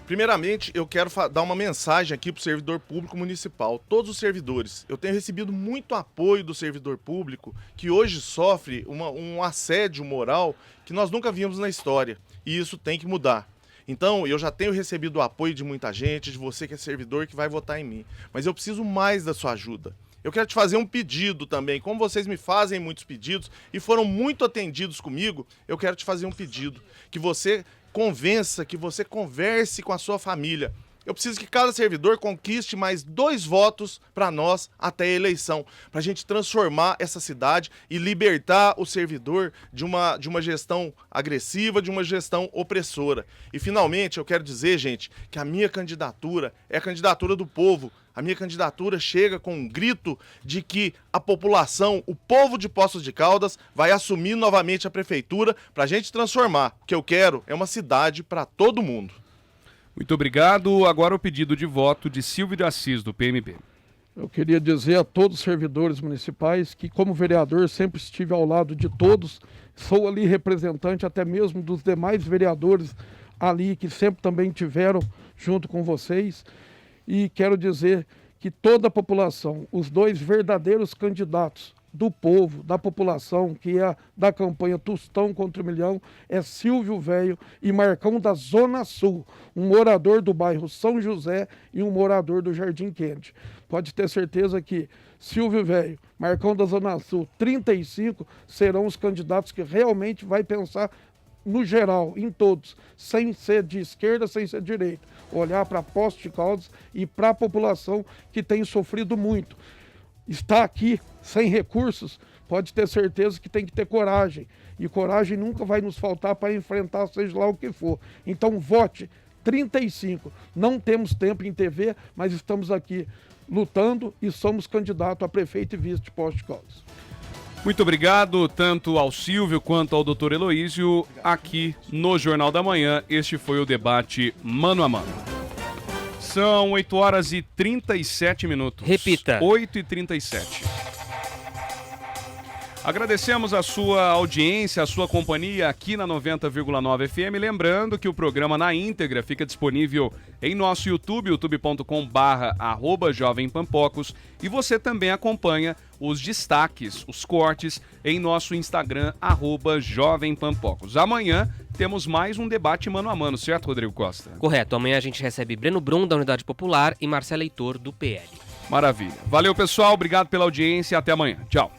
Primeiramente, eu quero dar uma mensagem aqui para o servidor público municipal, todos os servidores. Eu tenho recebido muito apoio do servidor público, que hoje sofre um assédio moral que nós nunca vimos na história, e isso tem que mudar. Então, eu já tenho recebido o apoio de muita gente, de você que é servidor, que vai votar em mim, mas eu preciso mais da sua ajuda. Eu quero te fazer um pedido também, como vocês me fazem muitos pedidos e foram muito atendidos comigo, eu quero te fazer um pedido, que você convença, que você converse com a sua família. Eu preciso que cada servidor conquiste mais 2 votos para nós até a eleição, para a gente transformar essa cidade e libertar o servidor de uma gestão agressiva, de uma gestão opressora. E finalmente eu quero dizer, gente, que a minha candidatura é a candidatura do povo. A minha candidatura chega com um grito de que a população, o povo de Poços de Caldas, vai assumir novamente a prefeitura para a gente transformar. O que eu quero é uma cidade para todo mundo. Muito obrigado. Agora o pedido de voto de Silvio de Assis, do PMB. Eu queria dizer a todos os servidores municipais que, como vereador, sempre estive ao lado de todos. Sou ali representante até mesmo dos demais vereadores ali que sempre também tiveram junto com vocês. E quero dizer que toda a população, os 2 verdadeiros candidatos do povo, da população, que é da campanha Tostão contra o Milhão, é Silvio Velho e Marcão da Zona Sul, um morador do bairro São José e um morador do Jardim Kennedy. Pode ter certeza que Silvio Velho, Marcão da Zona Sul, 35 serão os candidatos que realmente vai pensar no geral, em todos, sem ser de esquerda, sem ser de direita. Olhar para Poços de Caldas e para a população que tem sofrido muito. Está aqui sem recursos, pode ter certeza que tem que ter coragem. E coragem nunca vai nos faltar para enfrentar seja lá o que for. Então vote 35. Não temos tempo em TV, mas estamos aqui lutando e somos candidatos a prefeito e vice de Poços de Caldas. Muito obrigado, tanto ao Silvio quanto ao Dr. Heloísio, aqui no Jornal da Manhã. Este foi o debate Mano a Mano. São 8h37. Repita. 8h37. Agradecemos a sua audiência, a sua companhia aqui na 90,9 FM. Lembrando que o programa na íntegra fica disponível em nosso YouTube, youtube.com/@jovempampocos. E você também acompanha os destaques, os cortes, em nosso Instagram, @jovempampocos. Amanhã temos mais um debate mano a mano, certo, Rodrigo Costa? Correto. Amanhã a gente recebe Breno Brum, da Unidade Popular, e Marcelo Heitor, do PL. Maravilha. Valeu, pessoal. Obrigado pela audiência. Até amanhã. Tchau.